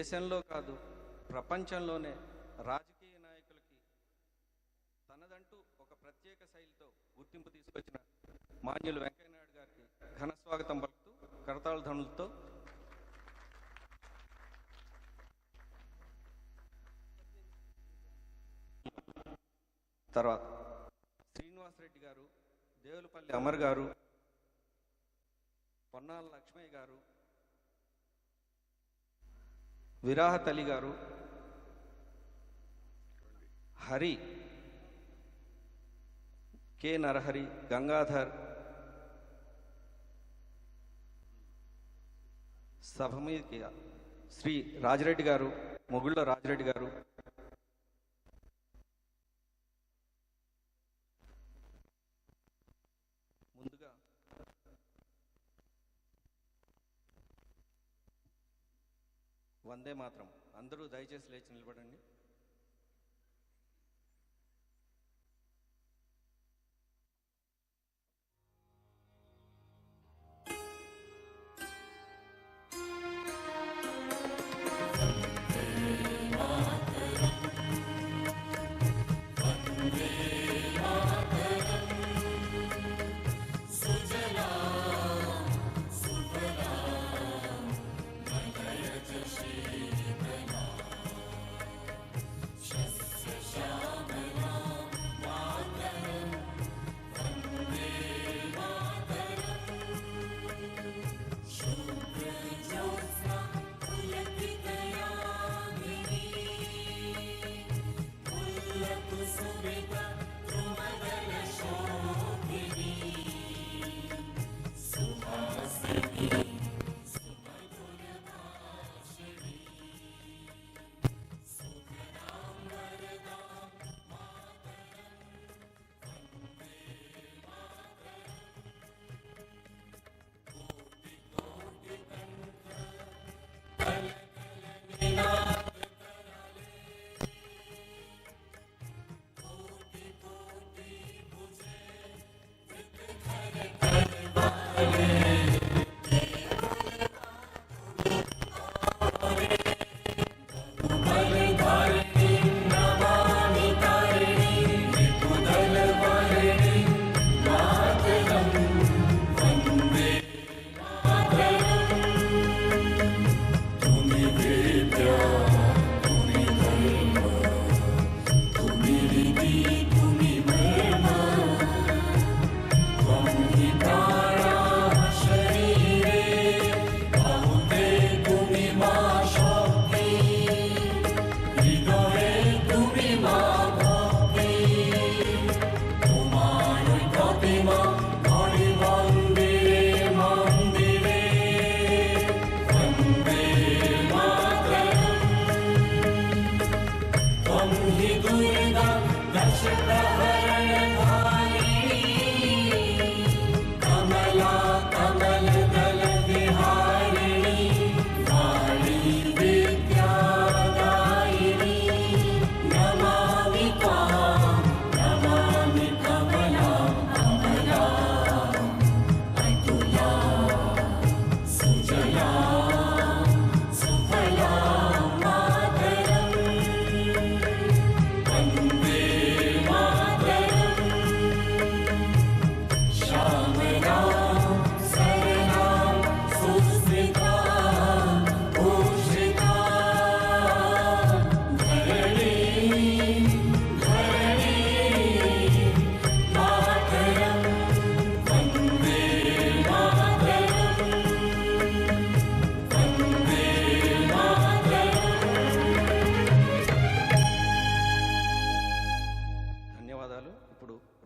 దేశంలో కాదు ప్రపంచంలోనే రాజకీయ నాయకులకి తనదంటూ ఒక ప్రత్యేక శైలితో గుర్తింపు తీసుకొచ్చిన మాన్యులు వెంకయ్యనాయుడు గారికి ఘన స్వాగతం పలుకుతూ కరతాళ ధ్వనులతో తర్వాత శ్రీనివాసరెడ్డి గారు, దేవులపల్లి అమర్ గారు, పొన్నాల లక్ష్మయ్య గారు, విరాహత్ అలీ గారు, హరి, కె నరహరి, గంగాధర్, సభ మీదకి శ్రీ రాజిరెడ్డి గారు, మొగుళ్ళ రాజిరెడ్డి గారు, ముందుగా వందే మాత్రం. అందరూ దయచేసి లేచి నిలబడండి.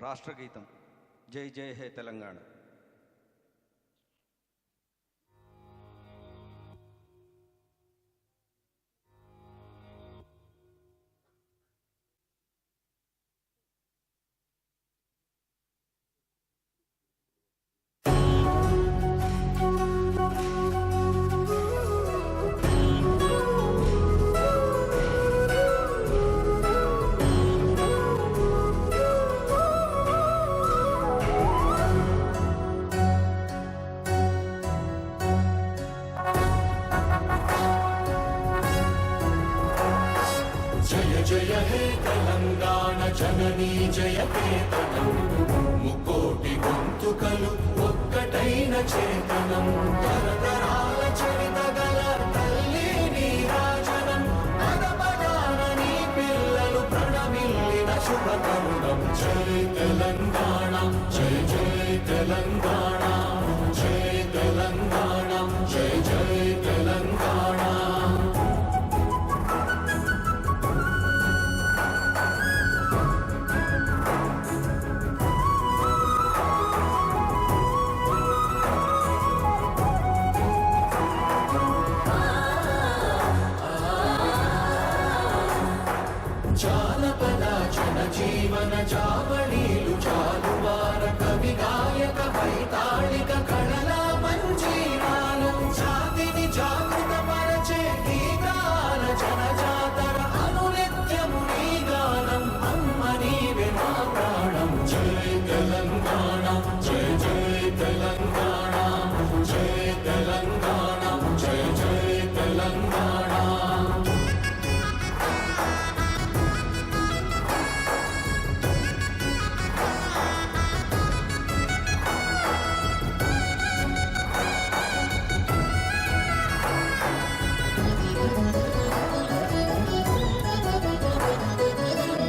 రాష్ట్రగీతం జై జై హే తెలంగాణ. హే తెలంగాణ జననీ జయకేతనం ముకోటి గొంతుకలు ఒక్కటైన చేతనం తరతరాల చరిత గల తల్లి నీరాజనం పదపదాన నీ పిల్లలు ప్రణమిల్లిన శుభతరుణం జై తెలంగాణ జై జై తెలంగాణ జై తెలంగాణ జై జై తెలంగాణ జానపద జనజీవన జావళీలు జాలువార కవి గాయక వైతాళిక కళల మంజీరాలు జాతిని జాగృత పరచే గీతాల జనజాతర అనునిత్యము నీ గానం అమ్మ నీవే మా ప్రాణం జై తెలంగాణ జై జై తెలంగాణ జై తెలంగాణ జై జై తెలంగాణ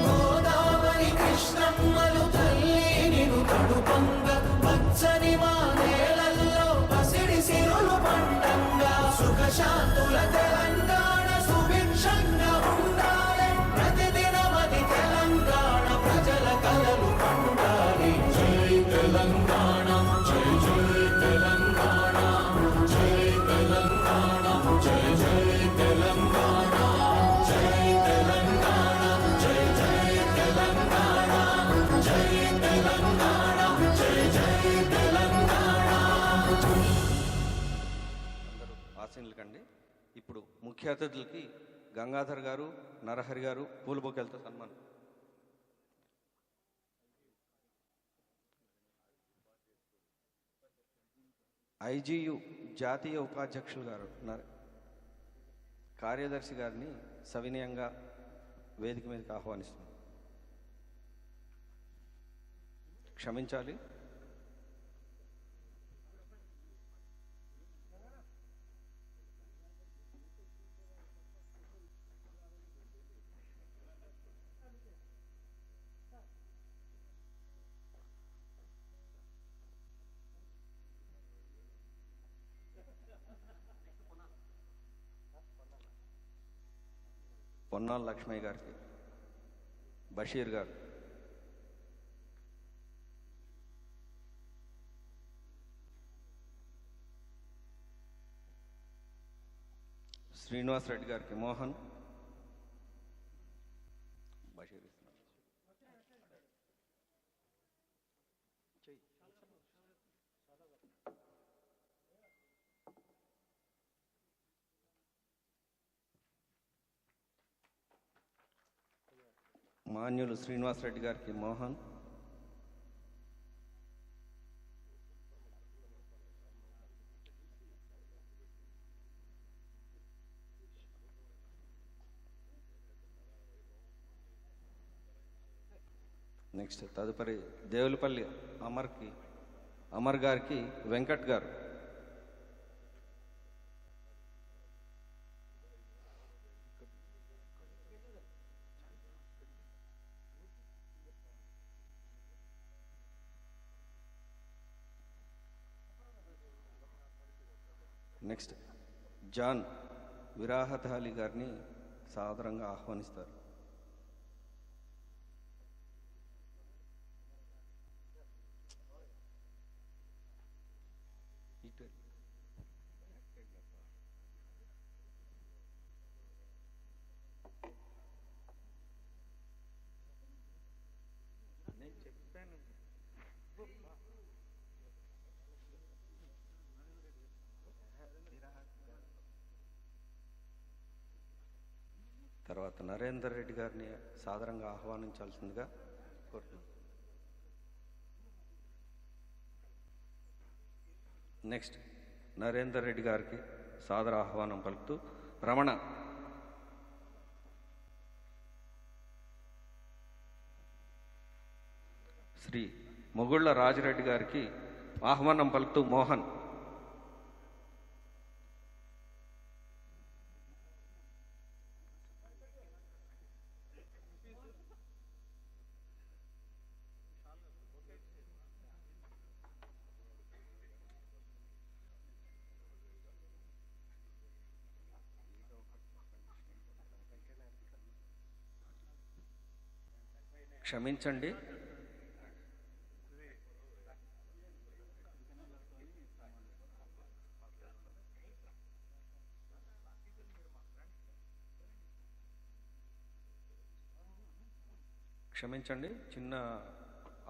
గోదావరి కృష్ణమ్మలు తల్లి నిను తడుపంగ పచ్చని మా నేలల్లో పసిడి సిరులు పండంగా సుఖశాంతుల తెలంగాణ సుభిక్షంగా ఉండాలి ప్రతిదినమది తెలంగాణ ప్రజల కలలు పండాలి జై తెలంగాణ జై జై తెలంగాణ జై తెలంగాణ జై జై తెలంగాణ జై తెలంగాణ జై జై తెలంగాణ జై తెలంగాణ జై జై తెలంగాణ అందరూ ఆశీనులు కండి. ఇప్పుడు ముఖ్య అతిథులకి గంగాధర్ గారు, నరహరి గారు పూల బొకేలతో సన్మానం. ఐజియు జాతీయ ఉపాధ్యక్షులు గారు కార్యదర్శి గారిని సవినయంగా వేదిక మీదకి ఆహ్వానిస్తున్నాం. క్షమించాలి. పొన్నాల లక్ష్మయ్య గారికి, బషీర్ గారు, శ్రీనివాస్ రెడ్డి గారికి మోహన్, బషీర్ మాన్యులు శ్రీనివాస్ రెడ్డి గారికి మోహన్, నెక్స్ట్ తదుపరి దేవులపల్లి అమర్ గారికి వెంకట్ గారు, నెక్స్ట్ జాన్ విరాహత్ అలీ గారిని సాదరంగా ఆహ్వానిస్తారు. తర్వాత నరేందర్ రెడ్డి గారిని సాదరంగా ఆహ్వానించాల్సిందిగా కోరుతున్నాను. నెక్స్ట్ నరేందర్ రెడ్డి గారికి సాదర ఆహ్వానం పలుకుతూ రమణ శ్రీ మొగుళ్ళ రాజిరెడ్డి గారికి ఆహ్వానం పలుకుతూ మోహన్. క్షమించండి, చిన్న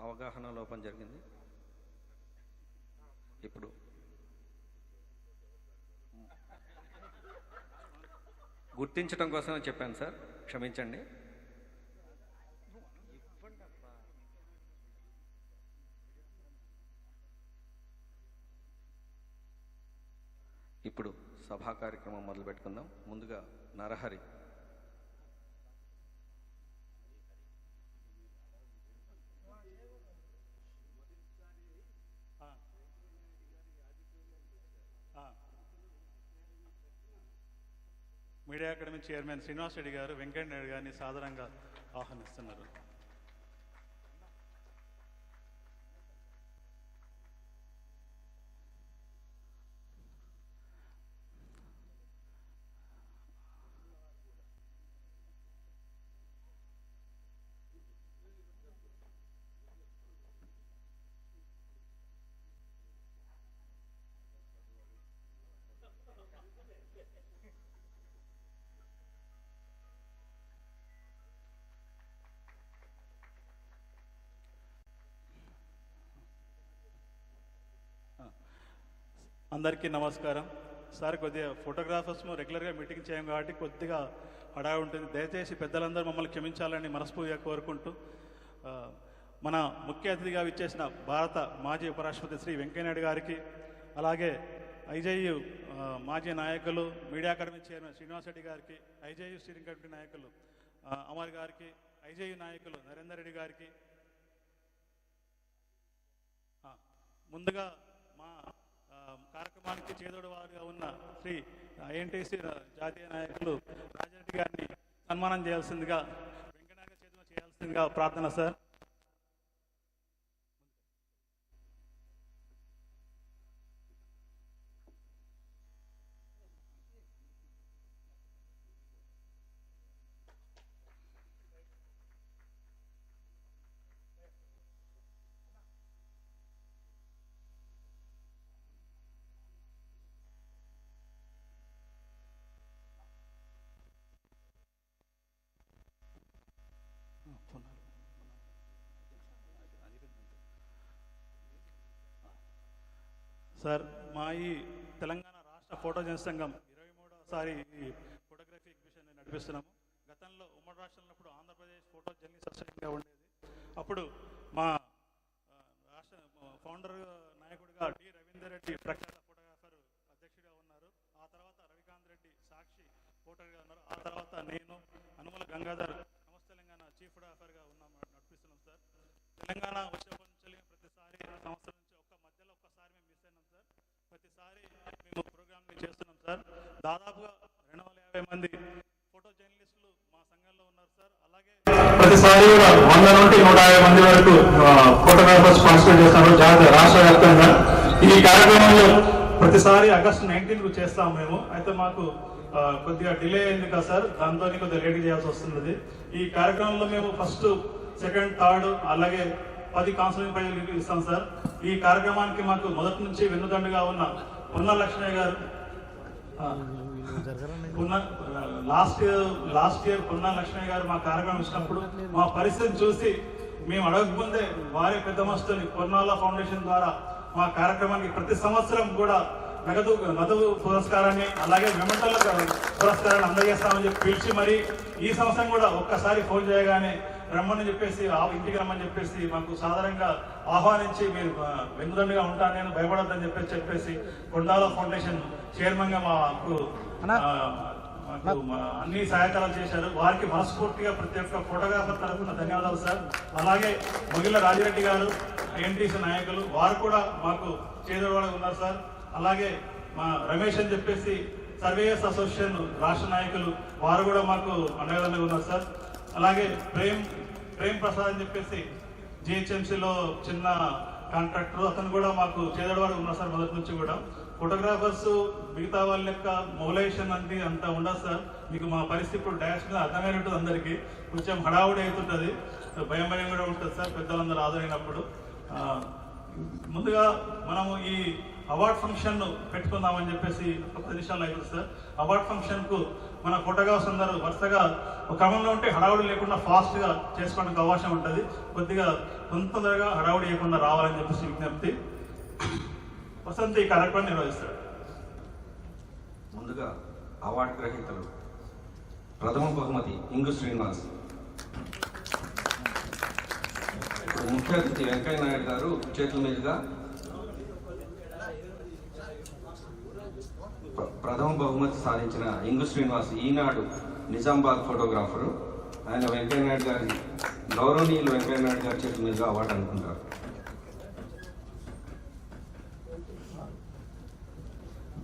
అవగాహన లోపం జరిగింది. ఇప్పుడు గుర్తించడం కోసం చెప్పాను సార్, క్షమించండి. ఇప్పుడు సభా కార్యక్రమం మొదలు పెట్టుకుందాం. ముందుగా Narahari. Media academy chairman Srinivas Reddy గారు వెంకయ్య నాయుడు గారిని సాదరంగా ఆహ్వానిస్తున్నారు. అందరికీ నమస్కారం సార్. కొద్దిగా ఫోటోగ్రాఫర్స్ రెగ్యులర్గా మీటింగ్ చేయం కాబట్టి కొద్దిగా హడావి ఉంటుంది. దయచేసి పెద్దలందరూ మమ్మల్ని క్షమించాలని మనస్ఫూర్తిగా కోరుకుంటూ, మన ముఖ్య అతిథిగా విచ్చేసిన భారత మాజీ ఉపరాష్ట్రపతి శ్రీ వెంకయ్యనాయుడు గారికి, అలాగే ఐజేయు మాజీ నాయకులు media academy chairman Srinivas Reddy గారికి, ఐజేయు స్టీరింగ్ కమిటీ నాయకులు అమర్ గారికి, ఐజేయు నాయకులు నరేందర్ రెడ్డి గారికి, ముందుగా మా కార్యక్రమానికి చేదోడు వారుగా ఉన్న శ్రీ ఐఎన్టీసీ జాతీయ నాయకులు రాజారెడ్డి గారిని సన్మానం చేయాల్సిందిగా, వెంకయ్యనాయుడు చేతులు చేయాల్సిందిగా ప్రార్థన సార్. సార్, మా ఈ తెలంగాణ రాష్ట్ర ఫోటో జనసంఘం 23వసారి ఈ ఫోటోగ్రఫీ ఎగ్జిబిషన్ నడిపిస్తున్నాము. గతంలో ఉమ్మడి రాష్ట్రంలో ఉన్నప్పుడు ఆంధ్రప్రదేశ్ ఫోటో జర్నలిస్ట్ అసోసియేషన్గా ఉండేది. అప్పుడు మా రాష్ట్ర ఫౌండర్ నాయకుడిగా డి రవీందర్ రెడ్డి ప్రఖ్యాత ఫోటోగ్రాఫర్ అధ్యక్షుడిగా ఉన్నారు. ఆ తర్వాత రవికాంత్ రెడ్డి సాక్షి ఫోటోగా ఉన్నారు. ఆ తర్వాత నేను అనుమల గంగాధర్ నమస్తే తెలంగాణ చీఫ్ ఫోటోగ్రాఫర్గా నడిపిస్తున్నాం సార్. తెలంగాణ వచ్చినప్పటి నుంచి ప్రతిసారి సంవత్సరం నుంచి మధ్యలో ఒక్కసారి మేము మిస్ అయినాం సార్. ప్రతిసారి మేము ప్రోగ్రామ్ చేస్తున్నాం సార్. దాదాపుగా 250 మంది ఫోటో జర్నలిస్టులు మా సంఘంలో ఉన్నారు సార్. అలాగే ప్రతిసారి 100 నుండి 150 మంది వరకు ఫోటోగ్రాఫర్స్ పార్టిసిపేట్ చేస్తున్నారు రాష్ట్ర వ్యాప్తంగా. ఈ కార్యక్రమంలో ప్రతిసారి ఆగస్టు 19కు చేస్తాం మేము. అయితే మాకు కొద్దిగా డిలే అయింది కదా సార్, దాంతో కొద్దిగా లేట్ చేయాల్సి వస్తున్నది. ఈ కార్యక్రమంలో మేము ఫస్ట్, సెకండ్, థర్డ్ అలాగే 10 కౌన్సిలింగ్ ప్రైజులు ఇస్తాం సార్. ఈ కార్యక్రమానికి మాకు మొదటి నుంచి వెన్నుదండుగా ఉన్న పొన్న లక్ష్మయ్య గారు, లాస్ట్ ఇయర్ పొన్న లక్ష్మయ్య గారు మా కార్యక్రమం ఇచ్చినప్పుడు మా పరిస్థితిని చూసి మేము అడగకముందే వారి పెద్ద మస్తుని పొన్నాల ఫౌండేషన్ ద్వారా మా కార్యక్రమానికి ప్రతి సంవత్సరం కూడా నగదు పురస్కారాన్ని అలాగే మెమెంటల్ పురస్కారాన్ని అందజేస్తామని చెప్పి పిలిచి, మరి ఈ సంవత్సరం కూడా ఒక్కసారి ఫోన్ చేయగానే రమ్మని చెప్పేసి, ఇంటికి రమ్మని చెప్పేసి మాకు సాధారణంగా ఆహ్వానించి, మీరు వెన్నుదండుగా ఉంటాను, నేను భయపడద్దని చెప్పేసి కొండాల ఫౌండేషన్ చైర్మన్ గా మాకు మాకు అన్ని సహాయకాలు చేశారు. వారికి మనస్ఫూర్తిగా ప్రతి ఒక్క ఫోటోగ్రాఫర్ తరఫున ధన్యవాదాలు సార్. అలాగే మొగిళ్ళ రాజిరెడ్డి గారు, ఐఎన్టీసీ నాయకులు, వారు కూడా మాకు చేదోడుగా ఉన్నారు సార్. అలాగే మా రమేష్ అని చెప్పేసి సర్వేయర్స్ అసోసియేషన్ రాష్ట్ర నాయకులు, వారు కూడా మాకు అండగా ఉన్నారు సార్. అలాగే ప్రేమ్ ప్రసాద్ అని చెప్పేసి జిహెచ్ఎంసీలో చిన్న కాంట్రాక్టర్, అతను కూడా మాకు చేదోడుగా ఉన్నారు సార్. మొదటి నుంచి కూడా ఫోటోగ్రాఫర్స్ మిగతా వాళ్ళ యొక్క మొబిలైజేషన్ అంటే అంత ఉండదు సార్. మీకు మా పరిస్థితి ఇప్పుడు డాష్ మీద అర్థమైనట్టు ఉంటుంది. అందరికీ కొంచెం హడావుడి అవుతుంటుంది, భయం కూడా ఉంటుంది సార్ పెద్దలందరూ హాజరైనప్పుడు. ముందుగా మనము ఈ అవార్డ్ ఫంక్షన్ పెట్టుకుందామని చెప్పేసి ఒక 10 నిమిషాలు అవుతుంది సార్. అవార్డ్ ఫంక్షన్కు మన ఫోటోగ్రాఫర్స్ అందరూ వరుసగా ఒక క్రమంలో ఉంటే హడావుడి లేకుండా ఫాస్ట్గా చేసుకోవడానికి అవకాశం ఉంటుంది. కొద్దిగా తొందరగా హడావుడి లేకుండా రావాలని చెప్పేసి విజ్ఞప్తి. వసంత్ ఈ కార్యక్రమాన్ని నిర్వహిస్తాడు. ముందుగా అవార్డు గ్రహీతలు ప్రథమ బహుమతి ఇంగు శ్రీనివాస్, ఇప్పుడు ముఖ్య అతిథి వెంకయ్య నాయుడు గారు చేతుల మీదుగా ప్రథమ బహుమతి సాధించిన ఇంగు శ్రీనివాస్ ఈనాడు నిజామాబాద్ ఫోటోగ్రాఫరు. ఆయన వెంకయ్య నాయుడు గారి గౌరవనీయులు వెంకయ్య నాయుడు గారి చేతుల మీదుగా అవార్డు అనుకుంటారు.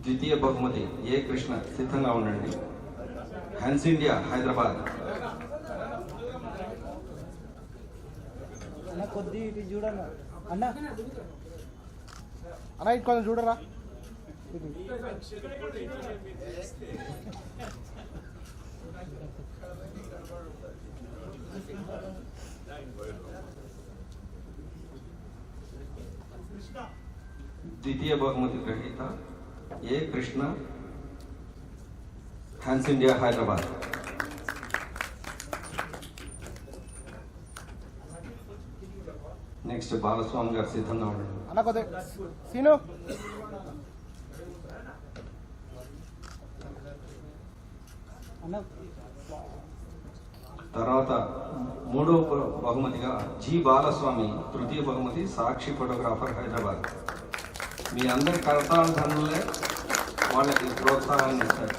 ద్వితీయ బహుమతి ఏ కృష్ణ, సిద్ధంగా ఉండండి. హ్యాన్స్ ఇండియా హైదరాబాద్. కొద్ది చూడన్నా అన్న అన్న ఇటు కొంచెం చూడరా. ద్వితీయ బహుమతి గ్రహీత ఏ కృష్ణ, హ్యాన్స్ ఇండియా హైదరాబాద్. నెక్స్ట్ బాలస్వామి గారు, సిద్ధంగా ఉండండి. అన్న కొద్ది సీను అన్న. తర్వాత మూడవ బహుమతిగా జి బాలస్వామి, తృతీయ బహుమతి సాక్షి ఫోటోగ్రాఫర్ హైదరాబాద్. మీ అందరి కరతాళధ్వనులే వాళ్ళకి ప్రోత్సాహాన్ని ఇస్తారు.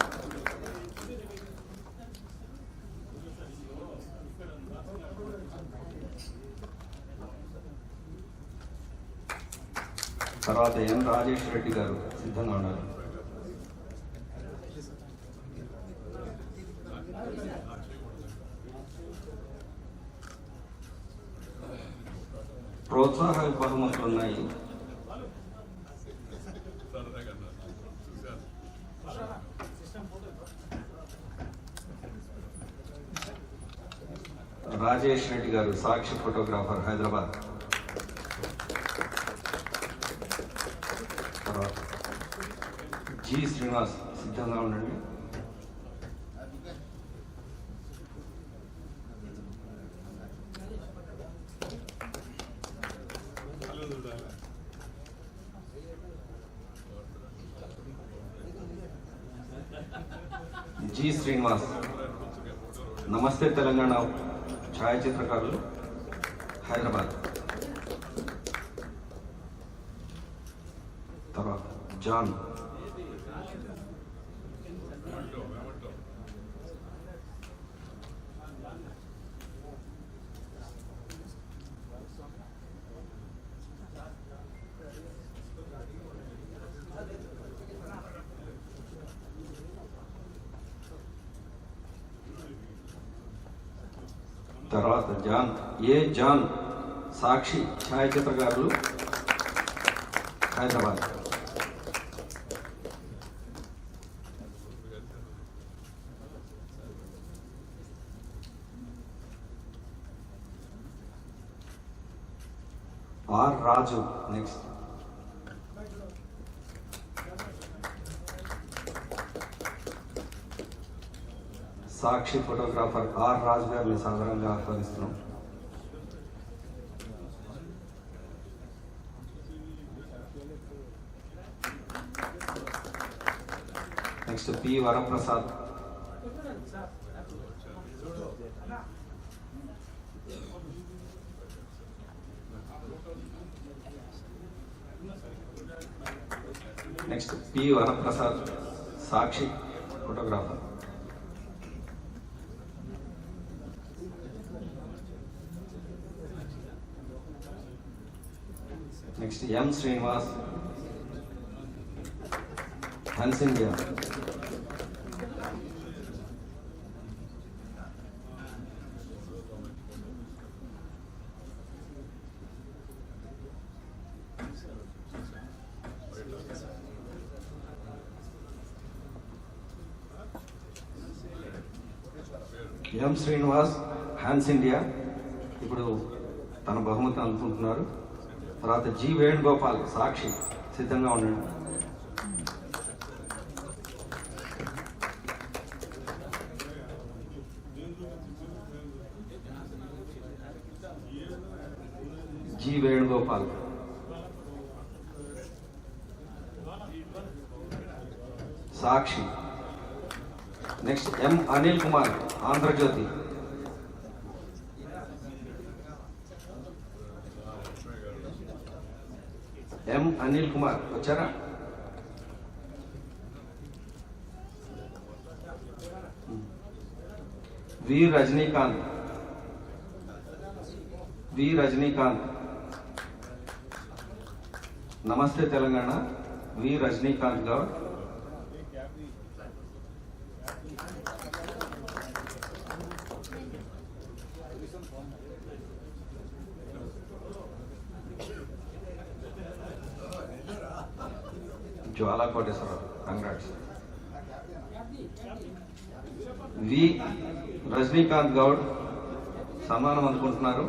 తర్వాత ఎన్ రాజేష్ రెడ్డి గారు, సిద్ధంగా ఉన్నారు. ప్రోత్సాహ బహుమతులు ఉన్నాయి. రాజేష్ రెడ్డి గారు, సాక్షి ఫోటోగ్రాఫర్ హైదరాబాద్. తర్వాత జి శ్రీనివాస్, సిద్ధంగా ఉండండి. జి శ్రీనివాస్, నమస్తే తెలంగాణ ఛాయాచిత్రకారులు హైదరాబాద్. తర్వాత జాన్, తర్వాత జాన్ ఏ జాన్, సాక్షి ఛాయాచిత్రకారులు Hyderabad. R Raju next. Sakshi photographer R Raju గారిని సాధారణంగా ఆహ్వానిస్తున్నాం. Next P Varaprasad. Next P Varaprasad, Sakshi photographer. Next M Srinivas, Hans India. M Srinivas, Hans India ఇప్పుడు తన బహుమతి అందుకుంటున్నారు. తర్వాత జి వేణుగోపాల్, సాక్షి సిద్ధంగా ఉండండి. జి వేణుగోపాల్, సాక్షి. నెక్స్ట్ ఎం అనిల్ కుమార్, ఆంధ్రజ్యోతి. ఎం అనిల్ కుమార్ వచ్చారా? వి రజనీకాంత్, వి రజనీకాంత్, నమస్తే తెలంగాణ, వి రజనీకాంత్ గౌడ్. జ్వాలా కోటేశ్వరరావు, కంగ్రాట్స్. వి రజనీకాంత్ గౌడ్ సన్మానం అందుకుంటున్నారు.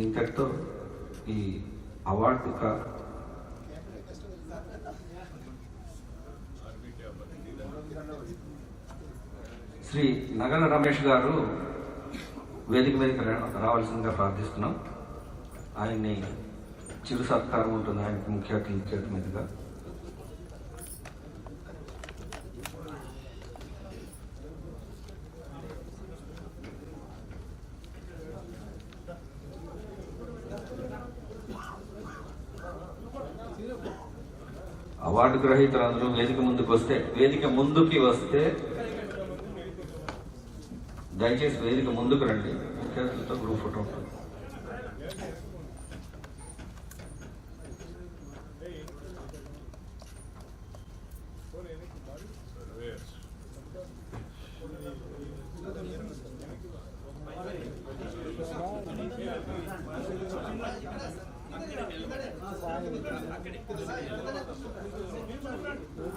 ఇంతటితో ఈ అవార్డు శ్రీ నగల రమేష్ గారు వేదిక మీదకి రావాల్సిందిగా ప్రార్థిస్తున్నాం. ఆయన్ని చిరు సత్కారం ఉంటుంది ఆయనకి ముఖ్య అతిథి చేతి మీదుగా. అవార్డు గ్రహీతలందరూ వేదిక ముందుకి వస్తే దయచేసి వేదిక ముందుకు రండి. ముఖ్య అతిథితో గ్రూప్ ఫోటో ఉంటుంది.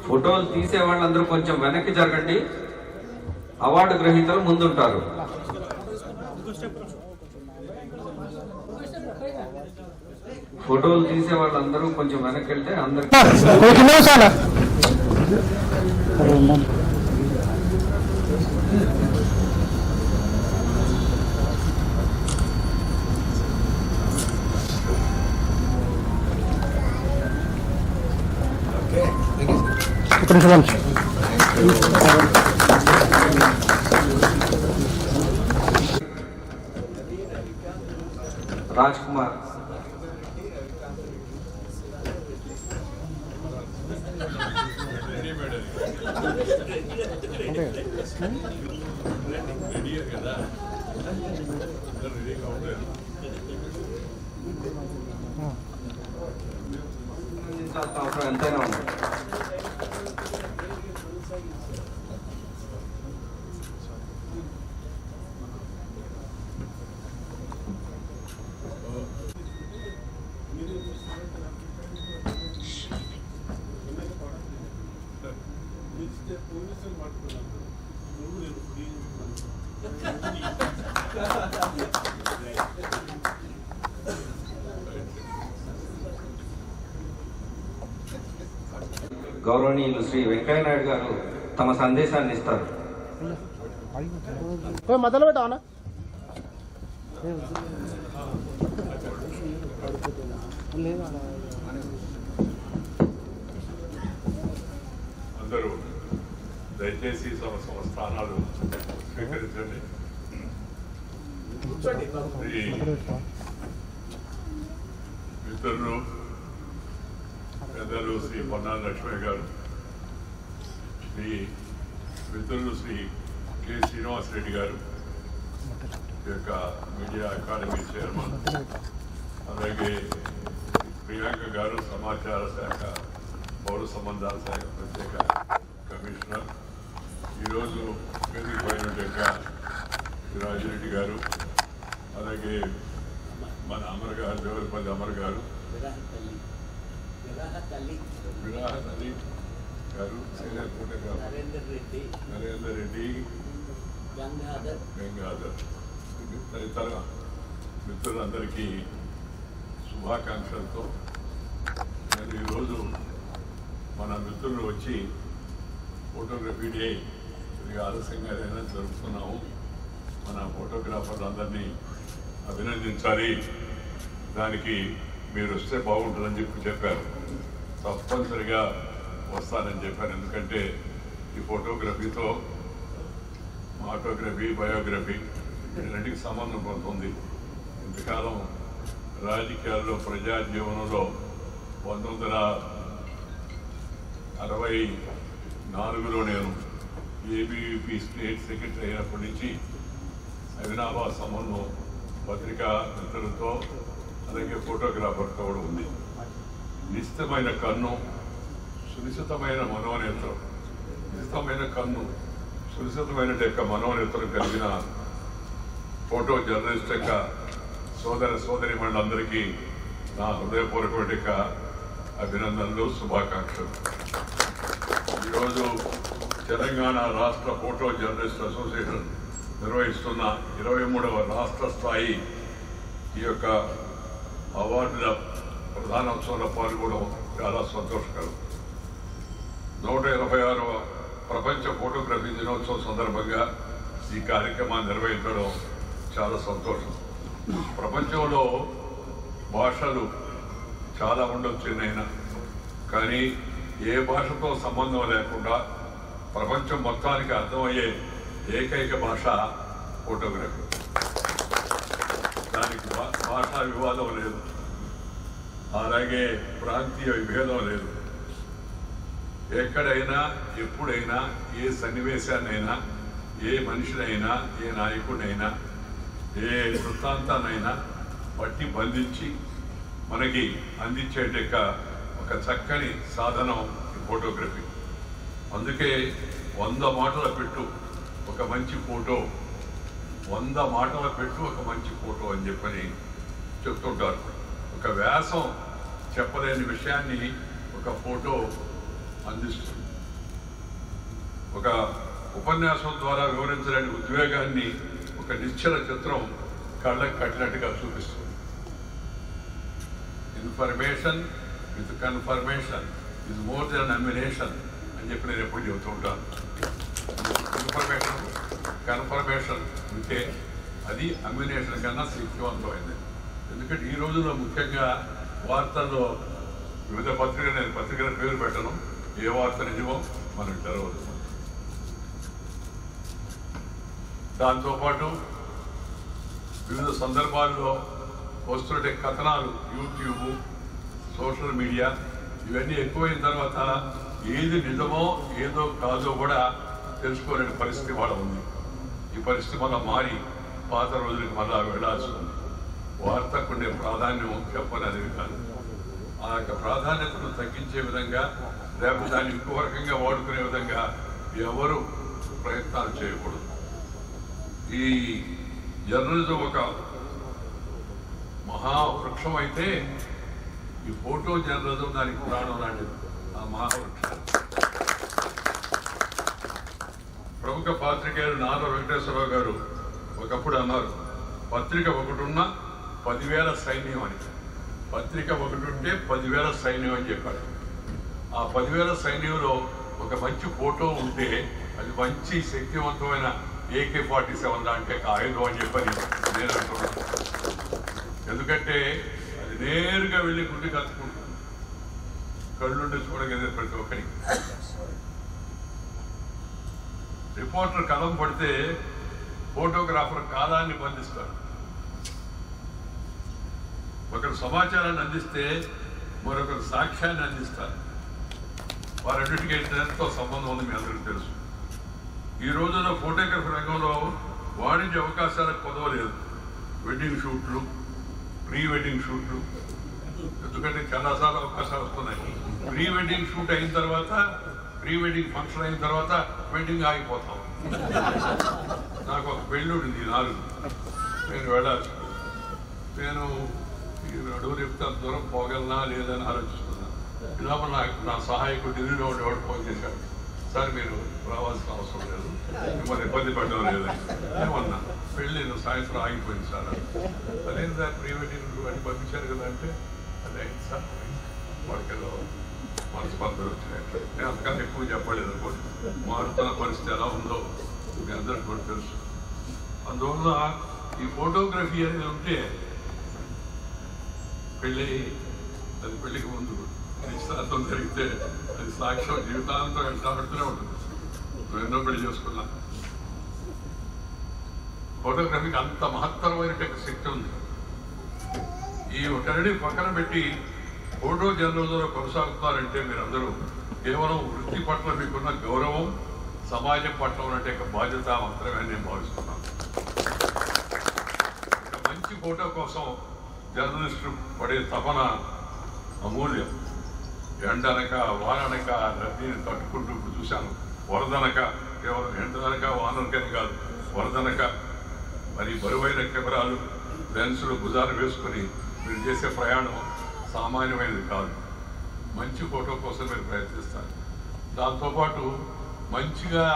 ఫోటోలు తీసే వాళ్ళందరూ కొంచెం వెనక్కి జరగండి. అవార్డు గ్రహీతలు ముందుంటారు. ఫోటోలు తీసే వాళ్ళందరూ కొంచెం వెనక్కి వెళ్తే అందరికి రాజ్ కుమార్, అవసరం ఎంతైనా ఉంది. గౌరవనీయులు శ్రీ వెంకయ్యనాయుడు గారు తమ సందేశాన్ని ఇస్తారు. మొదలు పెట్టావనా? అందరూ దయచేసి తమ స్థానాలు స్వీకరించండి. మిత్రులు పెద్దలు శ్రీ పొన్నాల లక్ష్మయ్య గారు, శ్రీ మిత్రులు శ్రీ కె శ్రీనివాసరెడ్డి గారు, ఈ యొక్క మీడియా అకాడమీ చైర్మన్, అలాగే ప్రియాంక గారు సమాచార శాఖ పౌర సంబంధాల శాఖ ప్రత్యేక కమిషనర్, ఈరోజు వేదిక పైన యొక్క రాజిరెడ్డి గారు, అలాగే మన అమర్ గారు, దేవరపల్లి అమర్ గారు, విరాహ తల్లి గారు, సీనియర్ ఫోటోగ్రాఫర్ నరేందర్ రెడ్డి, గంగాధర్, తదితర మిత్రులందరికీ శుభాకాంక్షలతో నేను ఈరోజు మన మిత్రులు వచ్చి ఫోటోగ్రఫీ డే ఆలస్యంగానైనా జరుపుతున్నాము. మన ఫోటోగ్రాఫర్లందరినీ అభినందించాలి, దానికి మీరు వస్తే బాగుంటుందని చెప్పారు. తప్పనిసరిగా వస్తానని చెప్పాను. ఎందుకంటే ఈ ఫోటోగ్రఫీతో ఆటోగ్రఫీ, బయోగ్రఫీ రెండింటికి సంబంధం పడుతుంది. ఇంతకాలం రాజకీయాల్లో, ప్రజా జీవనంలో 1964లో నేను ఏబీవీపీ స్టేట్ సెక్రటరీ అయినప్పటి నుంచి అవినాభావ సంబంధం పత్రికా మిత్రులతో, అలాగే ఫోటోగ్రాఫర్తో కూడా ఉంది. నిశ్చితమైన కన్ను, సునిశ్చితమైన మనోనేత్రం, నిశ్చితమైన కన్ను, సునిశ్చితమైన మనోనేత్రం కలిగిన ఫోటో జర్నలిస్ట్గా సోదరిమణులందరికీ నా హృదయపూర్వక అభినందనలు, శుభాకాంక్షలు. ఈరోజు తెలంగాణ రాష్ట్ర ఫోటో జర్నలిస్ట్ అసోసియేషన్ నిర్వహిస్తున్న 23వ రాష్ట్ర స్థాయి ఈ యొక్క అవార్డుల ప్రధానోత్సవంలో పాల్గొనడం చాలా సంతోషకరం. 186వ ప్రపంచ ఫోటోగ్రఫీ దినోత్సవం సందర్భంగా ఈ కార్యక్రమాన్ని నిర్వహించడం చాలా సంతోషం. ప్రపంచంలో భాషలు చాలా ఉండొచ్చు ఏదైనా, కానీ ఏ భాషతో సంబంధం లేకుండా ప్రపంచం మొత్తానికి అర్థమయ్యే ఏకైక భాష ఫోటోగ్రఫీ. దానికి భాషా వివాదం లేదు, అలాగే ప్రాంతీయ విభేదం లేదు. ఎక్కడైనా, ఎప్పుడైనా, ఏ సన్నివేశాన్నైనా, ఏ మనిషినైనా, ఏ నాయకుడినైనా, ఏ వృత్తాంతాన్నైనా పట్టి బంధించి మనకి అందించేట ఒక చక్కని సాధనం ఈ ఫోటోగ్రఫీ. అందుకే 100 మాటల పెట్టు ఒక మంచి ఫోటో, 100 మాటల పెట్టు ఒక మంచి ఫోటో అని చెప్పని చెప్తుంటారు. ఒక వ్యాసం చెప్పలేని విషయాన్ని ఒక ఫోటో అందిస్తుంది. ఒక ఉపన్యాసం ద్వారా వివరించలేని ఉద్వేగాన్ని ఒక నిశ్చల చిత్రం కళ్ళకు కట్టినట్టుగా చూపిస్తుంది. Information with confirmation is more than ammunition అని చెప్పి నేను ఎప్పుడు చెబుతూ ఉంటాను. కన్ఫర్మేషన్ ఉంటే అది అమ్యునేషన్ కన్నా శక్తివంతమైంది. ఎందుకంటే ఈ రోజుల్లో ముఖ్యంగా వార్తల్లో వివిధ పత్రికలు, నేను పత్రికల పేరు పెట్టను, ఏ వార్త నిజమో మనకు తెలవదు. దాంతోపాటు వివిధ సందర్భాల్లో వస్తుంటే కథనాలు, యూట్యూబ్, సోషల్ మీడియా ఇవన్నీ ఎక్కువైన తర్వాత ఏది నిజమో ఏదో కాదో కూడా తెలుసుకోలేని పరిస్థితి వాళ్ళ ఉంది. ఈ పరిస్థితి మళ్ళీ మారి పాత రోజులకు మళ్ళా వెళ్లాల్సి ఉంది. వార్తకుండే ప్రాధాన్యం చెప్పనది కాదు. ఆ యొక్క ప్రాధాన్యతను తగ్గించే విధంగా, లేకపోతే దాన్ని ఇంకో రకంగా వాడుకునే విధంగా ఎవరు ప్రయత్నాలు చేయకూడదు. ఈ జర్నలిజం ఒక మహావృక్షం అయితే ఈ ఫోటో జర్నలిజం దానికి ప్రాణం లాంటిది. ఆ మహావృక్షం ప్రముఖ పాత్రికేయులు నారా వెంకటేశ్వరరావు గారు ఒకప్పుడు అన్నారు, పత్రిక ఒకటున్నా 10,000 సైన్యం అని. పత్రిక ఒకటి ఉంటే 10,000 సైన్యం అని చెప్పారు. ఆ 10,000 సైన్యంలో ఒక మంచి ఫోటో ఉంటే అది మంచి శక్తివంతమైన AK-47 లాంటి ఆయుధం అని చెప్పని నేను అంటున్నాను. ఎందుకంటే అది నేరుగా వెళ్ళి గుండె కత్తుకుంటుంది. కళ్ళుండి చూడగలిగే ప్రతి ఒక్కరికి. రిపోర్టర్ కలం పడితే ఫోటోగ్రాఫర్ కాలాన్ని బంధిస్తాడు. ఒకరు సమాచారాన్ని అందిస్తే మరొకరు సాక్ష్యాన్ని అందిస్తారు. వారన్నిటికీ ఎంతో సంబంధం ఉంది, మీ అందరికీ తెలుసు. ఈ రోజున ఫోటోగ్రఫీ రంగంలో వాణిజ్య అవకాశాలకు కొదవలేదు. వెడ్డింగ్ షూట్లు, ప్రీ వెడ్డింగ్ షూట్లు, ఎందుకంటే చాలాసార్లు అవకాశాలు వస్తున్నాయి. ప్రీ వెడ్డింగ్ షూట్ అయిన తర్వాత, ప్రీ వెడ్డింగ్ ఫంక్షన్ అయిన తర్వాత వెడ్డింగ్ ఆగిపోతాం. నాకు ఒక పెళ్ళి ఉంది 4, నేను వెళ్ళాలి. నేను ఈ అడుగు చెప్తే దూరం పోగలనా లేదని ఆలోచిస్తున్నాను. ఇలా నా సహాయకుడు ఢిల్లీలో ఉండేవాడు ఫోన్ చేశాడు, సార్ మీరు రావాల్సిన అవసరం లేదు, మిమ్మల్ని ఇబ్బంది పెట్టడం లేదని. ఏమన్నా పెళ్ళి నేను సాయంత్రం ఆగిపోయింది సార్. అదేంటి సార్ ప్రీ వెడ్డింగ్ అని పంపించారు కదా అంటే, అదే సార్ వాడికేదో మనస్పర్ధలు వచ్చినాయి. నేను అంతకన్నా ఎక్కువ చెప్పలేదు అనుకోండి. మారుతున్న పరిస్థితి ఎలా ఉందో మీ అందరికీ కూడా తెలుసు. అందువల్ల ఈ ఫోటోగ్రఫీ అనేది ఉంటే పెళ్ళి, అది పెళ్లికి ముందు నిశ్చితార్థం జరిగితే అది సాక్ష్యం జీవితాంతం వెంటాడుతూనే ఉంటుంది. ఎన్నో పెళ్లి చేసుకున్నా. ఫోటోగ్రఫీకి అంత మహత్తరమైన శక్తి ఉంది. ఈ ఒకరిని పక్కన పెట్టి ఫోటో జర్నలిజంలో కొనసాగుతారంటే మీరందరూ కేవలం వృత్తి పట్ల మీకున్న గౌరవం, సమాజం పట్ల ఉన్నట్టు బాధ్యత మాత్రమే నేను భావిస్తున్నాను. మంచి ఫోటో కోసం జర్నలిస్టులు పడే తపన అమూల్యం. ఎండనక వాననక నదిని తట్టుకుంటూ ఇప్పుడు చూశాను. వరదనక, కేవలం ఎండనక వాననకని కాదు, వరదనక మరి బరువైన కెమెరాలు, లెన్సులు భుజాలు వేసుకొని మీరు చేసే ప్రయాణం సామాన్యమైనది కాదు. మంచి ఫోటో కోసం మీరు ప్రయత్నిస్తారు. దాంతోపాటు మంచిగా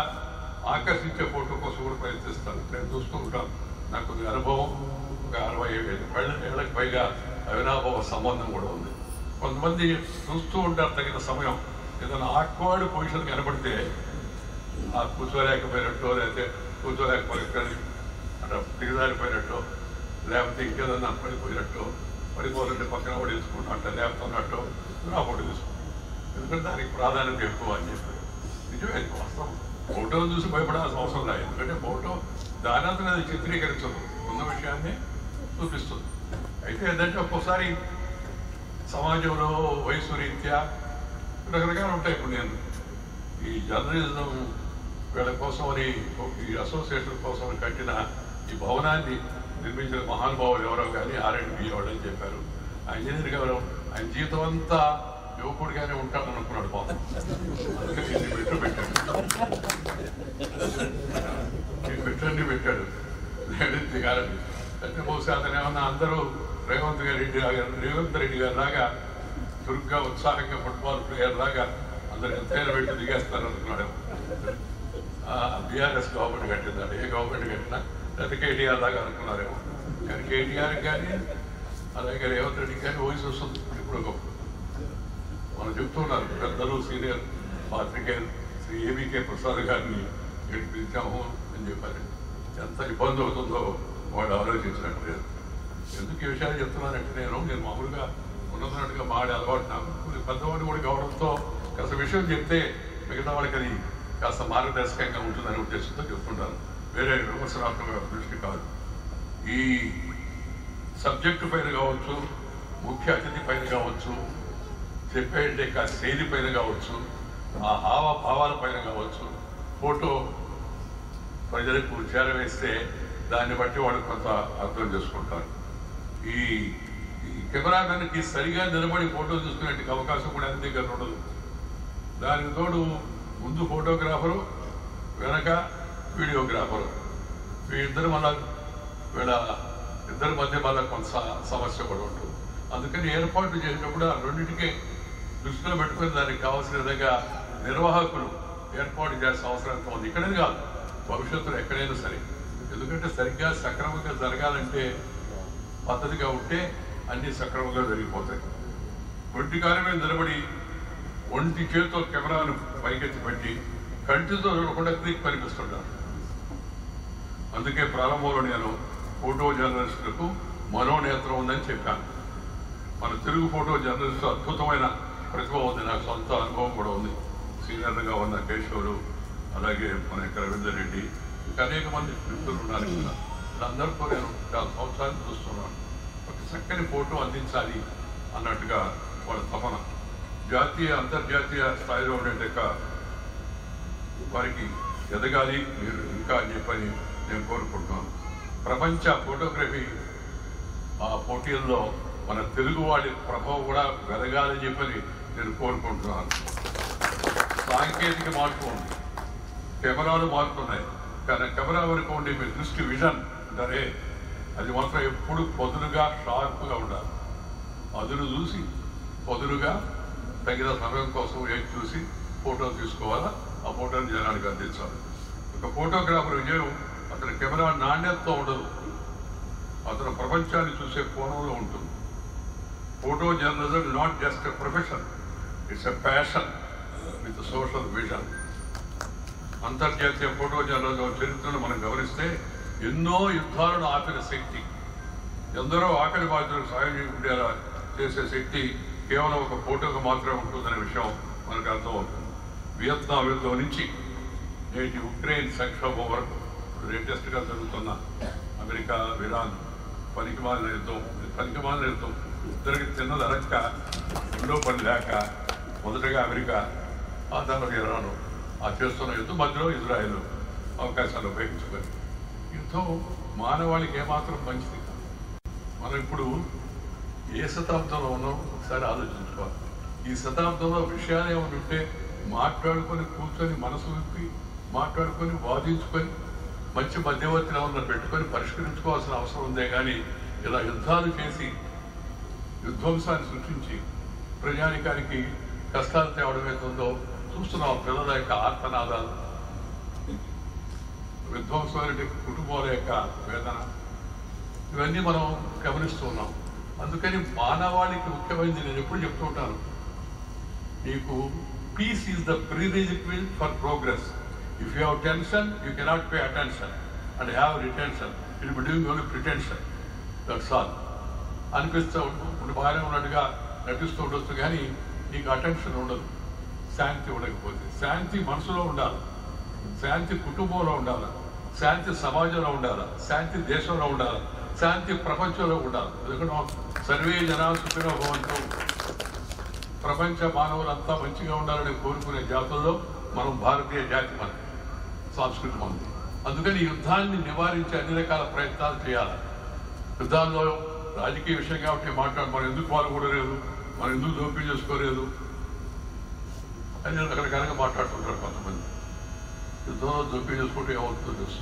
ఆకర్షించే ఫోటో కోసం కూడా ప్రయత్నిస్తారు. నేను చూస్తూ ఉంటాను. నాకు కొద్ది అనుభవం, ఒక 65 ఏళ్ళకి పైగా అవినాభావ సంబంధం కూడా ఉంది. కొంతమంది చూస్తూ ఉంటారు తగిన సమయం ఏదైనా ఆక్వర్డ్ పొజిషన్ కనబడితే ఆ కూర్చోలేకపోయినట్టు, లేకపోతే కూర్చోలేకపోయినట్టు అట్లా దిగజారిపోయినట్టు, లేకపోతే ఇంకేదన్నా పడిపోయినట్టు, పడిపోతుంటే పక్కన పడేసుకుంటున్నట్టు, లేపుతున్నట్టు నా ఫోటో తీసుకుంటాను. ఎందుకంటే దానికి ప్రాధాన్యత ఎక్కువ అని చెప్పారు. నిజమే, వాస్తవం. ఫోటోలు చూసి భయపడాల్సిన అవసరం లేదు. ఎందుకంటే ఫోటో దానంతా అది చిత్రీకరించదు, ఉన్న విషయాన్ని చూపిస్తుంది. అయితే ఏంటంటే ఒక్కోసారి సమాజంలో వయసు రీత్యా రకరకాలు ఉంటాయి. ఇప్పుడు నేను ఈ జర్నలిజం వీళ్ళ కోసమని, ఈ అసోసియేషన్ కోసం కట్టిన ఈ భవనాన్ని నిర్మించిన మహానుభావులు ఎవరో కానీ R&B వాళ్ళని చెప్పారు. ఆ ఇంజనీర్ గారు ఆయన జీవితం అంతా యువకుడిగానే ఉంటాడని అనుకున్నాడు. పాపం అందుకని ఇన్ని మెట్లు పెట్టాడు, ఈ మెట్లన్నీ పెట్టాడు. లేడీ గారని అంటే బహుశా అతను ఏమన్నా అందరూ రేవంత్ రెడ్డి గారి లాగా చురుగ్గా ఉత్సాహంగా ఫుట్బాల్ ప్లేయర్ లాగా అందరు ఎంతైనా పెట్టి దిగేస్తారు అనుకున్నాడు. బీఆర్ఎస్ గవర్నమెంట్ కట్టిందండి, ఏ గవర్నమెంట్ కట్టినా లేకపోతే కేటీఆర్ లాగా అనుకున్నారేమో. కానీ కేటీఆర్కి కానీ అలాగే రేవంత్ రెడ్డికి కానీ వయసు వస్తుంది ఇప్పుడు గొప్ప. మనం చెప్తున్నారు పెద్దలు సీనియర్ పాత్రికేయులు శ్రీ ఏబీకే ప్రసాద్ గారిని పిలిచాము అని చెప్పారు. ఎంత ఇబ్బంది అవుతుందో వాళ్ళు ఆలోచించినట్టు లేదు. ఎందుకు ఈ విషయాలు చెప్తున్నానంటే నేను మామూలుగా ఉన్నట్టుగా మాడే అలవాటు నాకు. పెద్దవాడు కూడా కావడంతో కాస్త విషయం చెప్తే మిగతా వాళ్ళకి అది కాస్త మార్గదర్శకంగా ఉంటుందనే ఉద్దేశంతో చెప్తుంటాను. వేరే విమర్శనాత్మక దృష్టి కాదు. ఈ సబ్జెక్టు పైన కావచ్చు, ముఖ్య అతిథి పైన కావచ్చు, చెప్పేంటే శైలి పైన కావచ్చు, ఆ హావభావాల పైన కావచ్చు, ఫోటో ప్రజలకు చేరవేస్తే దాన్ని బట్టి వాళ్ళు కొంత అర్థం చేసుకుంటారు. ఈ కెమెరామెన్కి సరిగా నిలబడి ఫోటో తీసుకునే అవకాశం కూడా అన్ని దగ్గర ఉండదు. దానికి తోడు ముందు ఫోటోగ్రాఫరు, వెనక వీడియోగ్రాఫరు, వీళ్ళిద్దరి మధ్య మళ్ళీ కొంత సమస్య కూడా ఉంటుంది. అందుకని ఏర్పాట్లు చేసినప్పుడు ఆ రెండింటికి దృష్టిలో పెట్టుకుని దానికి కావాల్సిన విధంగా నిర్వాహకులు ఏర్పాటు చేయాల్సిన అవసరం ఎంత ఉంది. ఇక్కడే కాదు, భవిష్యత్తులో ఎక్కడైనా సరే. ఎందుకంటే సరిగ్గా సక్రమంగా జరగాలంటే పద్ధతిగా ఉంటే అన్ని సక్రమంగా జరిగిపోతాయి. ఒంటి కాలం మీద నిలబడి ఒంటి చేతితో కెమెరాను పైకెత్తి పెట్టి కంటితో చూడకుండా క్లిక్ కనిపిస్తుంటారు. అందుకే ప్రారంభంలో నేను ఫోటో జర్నలిస్టులకు మనోనేత్రం ఉందని చెప్పాను. మన తెలుగు ఫోటో జర్నలిస్టు అద్భుతమైన ప్రతిభ ఉంది. నాకు సొంత అనుభవం కూడా ఉంది. సీనియర్గా ఉన్న కేశవులు, అలాగే మన రవీందర్ రెడ్డి, ఇంకా అనేక మంది మిత్రులు ఉన్నారు. వీళ్ళందరితో నేను చాలా సంవత్సరాలు చూస్తున్నాను. ఒక చక్కని ఫోటో అందించాలి అన్నట్టుగా వాళ్ళ తపన. జాతీయ అంతర్జాతీయ స్థాయిలో ఉండే వారికి ఎదగాలి మీరు ఇంకా అని చెప్పని నేను కోరుకుంటున్నాను. ప్రపంచ ఫోటోగ్రఫీ ఆ పోటీల్లో మన తెలుగు వాళ్ళ ప్రభావం కూడా వెలగాలని చెప్పని నేను కోరుకుంటున్నాను. సాంకేతిక మార్పు ఉంది, కెమెరాలు మారుతున్నాయి, కానీ కెమెరా వరకు ఉండే మీ దృష్టి విజన్ అంటారే అది మాత్రం ఎప్పుడు పొదురుగా షార్ప్గా ఉండాలి. అదును చూసి పొదురుగా తగిన సమయం కోసం ఏం చూసి ఫోటో తీసుకోవాలా, ఆ ఫోటోని జనానికి అందించాలి. ఒక ఫోటోగ్రాఫర్ విజయం అతని కెమెరా నాణ్యతతో ఉండదు, అతను ప్రపంచాన్ని చూసే కోణంలో ఉంటుంది. Photo journalism not just a profession, it's a passion with social vision. అంతర్జాతీయ ఫోటో జర్నలిజం చరిత్రను మనం గమనిస్తే ఎన్నో యుద్ధాలను ఆపిన శక్తి, ఎందరో ఆకలి బాధితులకు సాయం ఉండేలా చేసే శక్తి కేవలం ఒక ఫోటోకు మాత్రమే ఉంటుందనే విషయం మనకు అర్థమవుతుంది. వియత్నాం యుద్ధం నుంచి నేటి ఉక్రెయిన్ సంక్షోభం వరకు లేటెస్ట్గా జరుగుతున్న అమెరికా ఇరాన్ పనికిమాలిన యుద్ధం ఇద్దరికి తిన్నది అరక్క రెండో పని లేక మొదటగా అమెరికా ఆ తర్వాత ఇరాన్ ఆ చేస్తున్న యుద్ధం మధ్యలో ఇజ్రాయెల్ అవకాశాలు ఉపయోగించుకొని యుద్ధం మానవాళికి ఏమాత్రం మంచిది కాదు. మనం ఇప్పుడు ఏ శతాబ్దంలో ఉన్నాం ఒకసారి ఆలోచించుకోవాలి. ఈ శతాబ్దంలో విషయాలు ఏమైనా ఉంటే మాట్లాడుకొని కూర్చొని మనసు విప్పి మాట్లాడుకొని వాదించుకొని మంచి మధ్యవర్తిని ఏమన్నా పెట్టుకొని పరిష్కరించుకోవాల్సిన అవసరం ఉందే కానీ ఇలా యుద్ధాలు చేసి విధ్వంసాన్ని సృష్టించి ప్రజానికానికి కష్టాలు తేవడం ఏతుందో చూస్తున్నాం. పిల్లల యొక్క ఆర్తనాదాలు, విధ్వంసమైన కుటుంబాల యొక్క వేదన, ఇవన్నీ మనం గమనిస్తున్నాం. అందుకని మానవాళికి ముఖ్యమైనది నేను ఎప్పుడు చెప్తూ ఉంటాను, నీకు peace is the prerequisite for progress. If you have tension you cannot pay attention and have retention, it be doing only pretension, that's all. అనిపిస్తూ ఇప్పుడు బాగానే ఉన్నట్టుగా నటిస్తూ ఉండొచ్చు కానీ నీకు అటెన్షన్ ఉండదు. శాంతి ఉండకపోతే, శాంతి మనసులో ఉండాలి, శాంతి కుటుంబంలో ఉండాలి, శాంతి సమాజంలో ఉండాలి, శాంతి దేశంలో ఉండాలి, శాంతి ప్రపంచంలో ఉండాలి. ఎందుకంటే సర్వే జనా సుఖినో భవంతు, ప్రపంచ మానవులంతా మంచిగా ఉండాలని కోరుకునే జాతుల్లో మనం భారతీయ జాతి, మన సంస్కృతి మనది. అందుకని యుద్ధాన్ని నివారించే అన్ని రకాల ప్రయత్నాలు చేయాలి. యుద్ధాల్లో రాజకీయ విషయం కాబట్టి మనం ఎందుకు పాల్గొనలేదు, మనం ఎందుకు దోపిడీ చేసుకోలేదు అని రకరకాలుగా మాట్లాడుతుంటారు కొంతమంది. యుద్ధంలో జోక్యం చేసుకుంటే ఏమవుతుందో తెలుసు.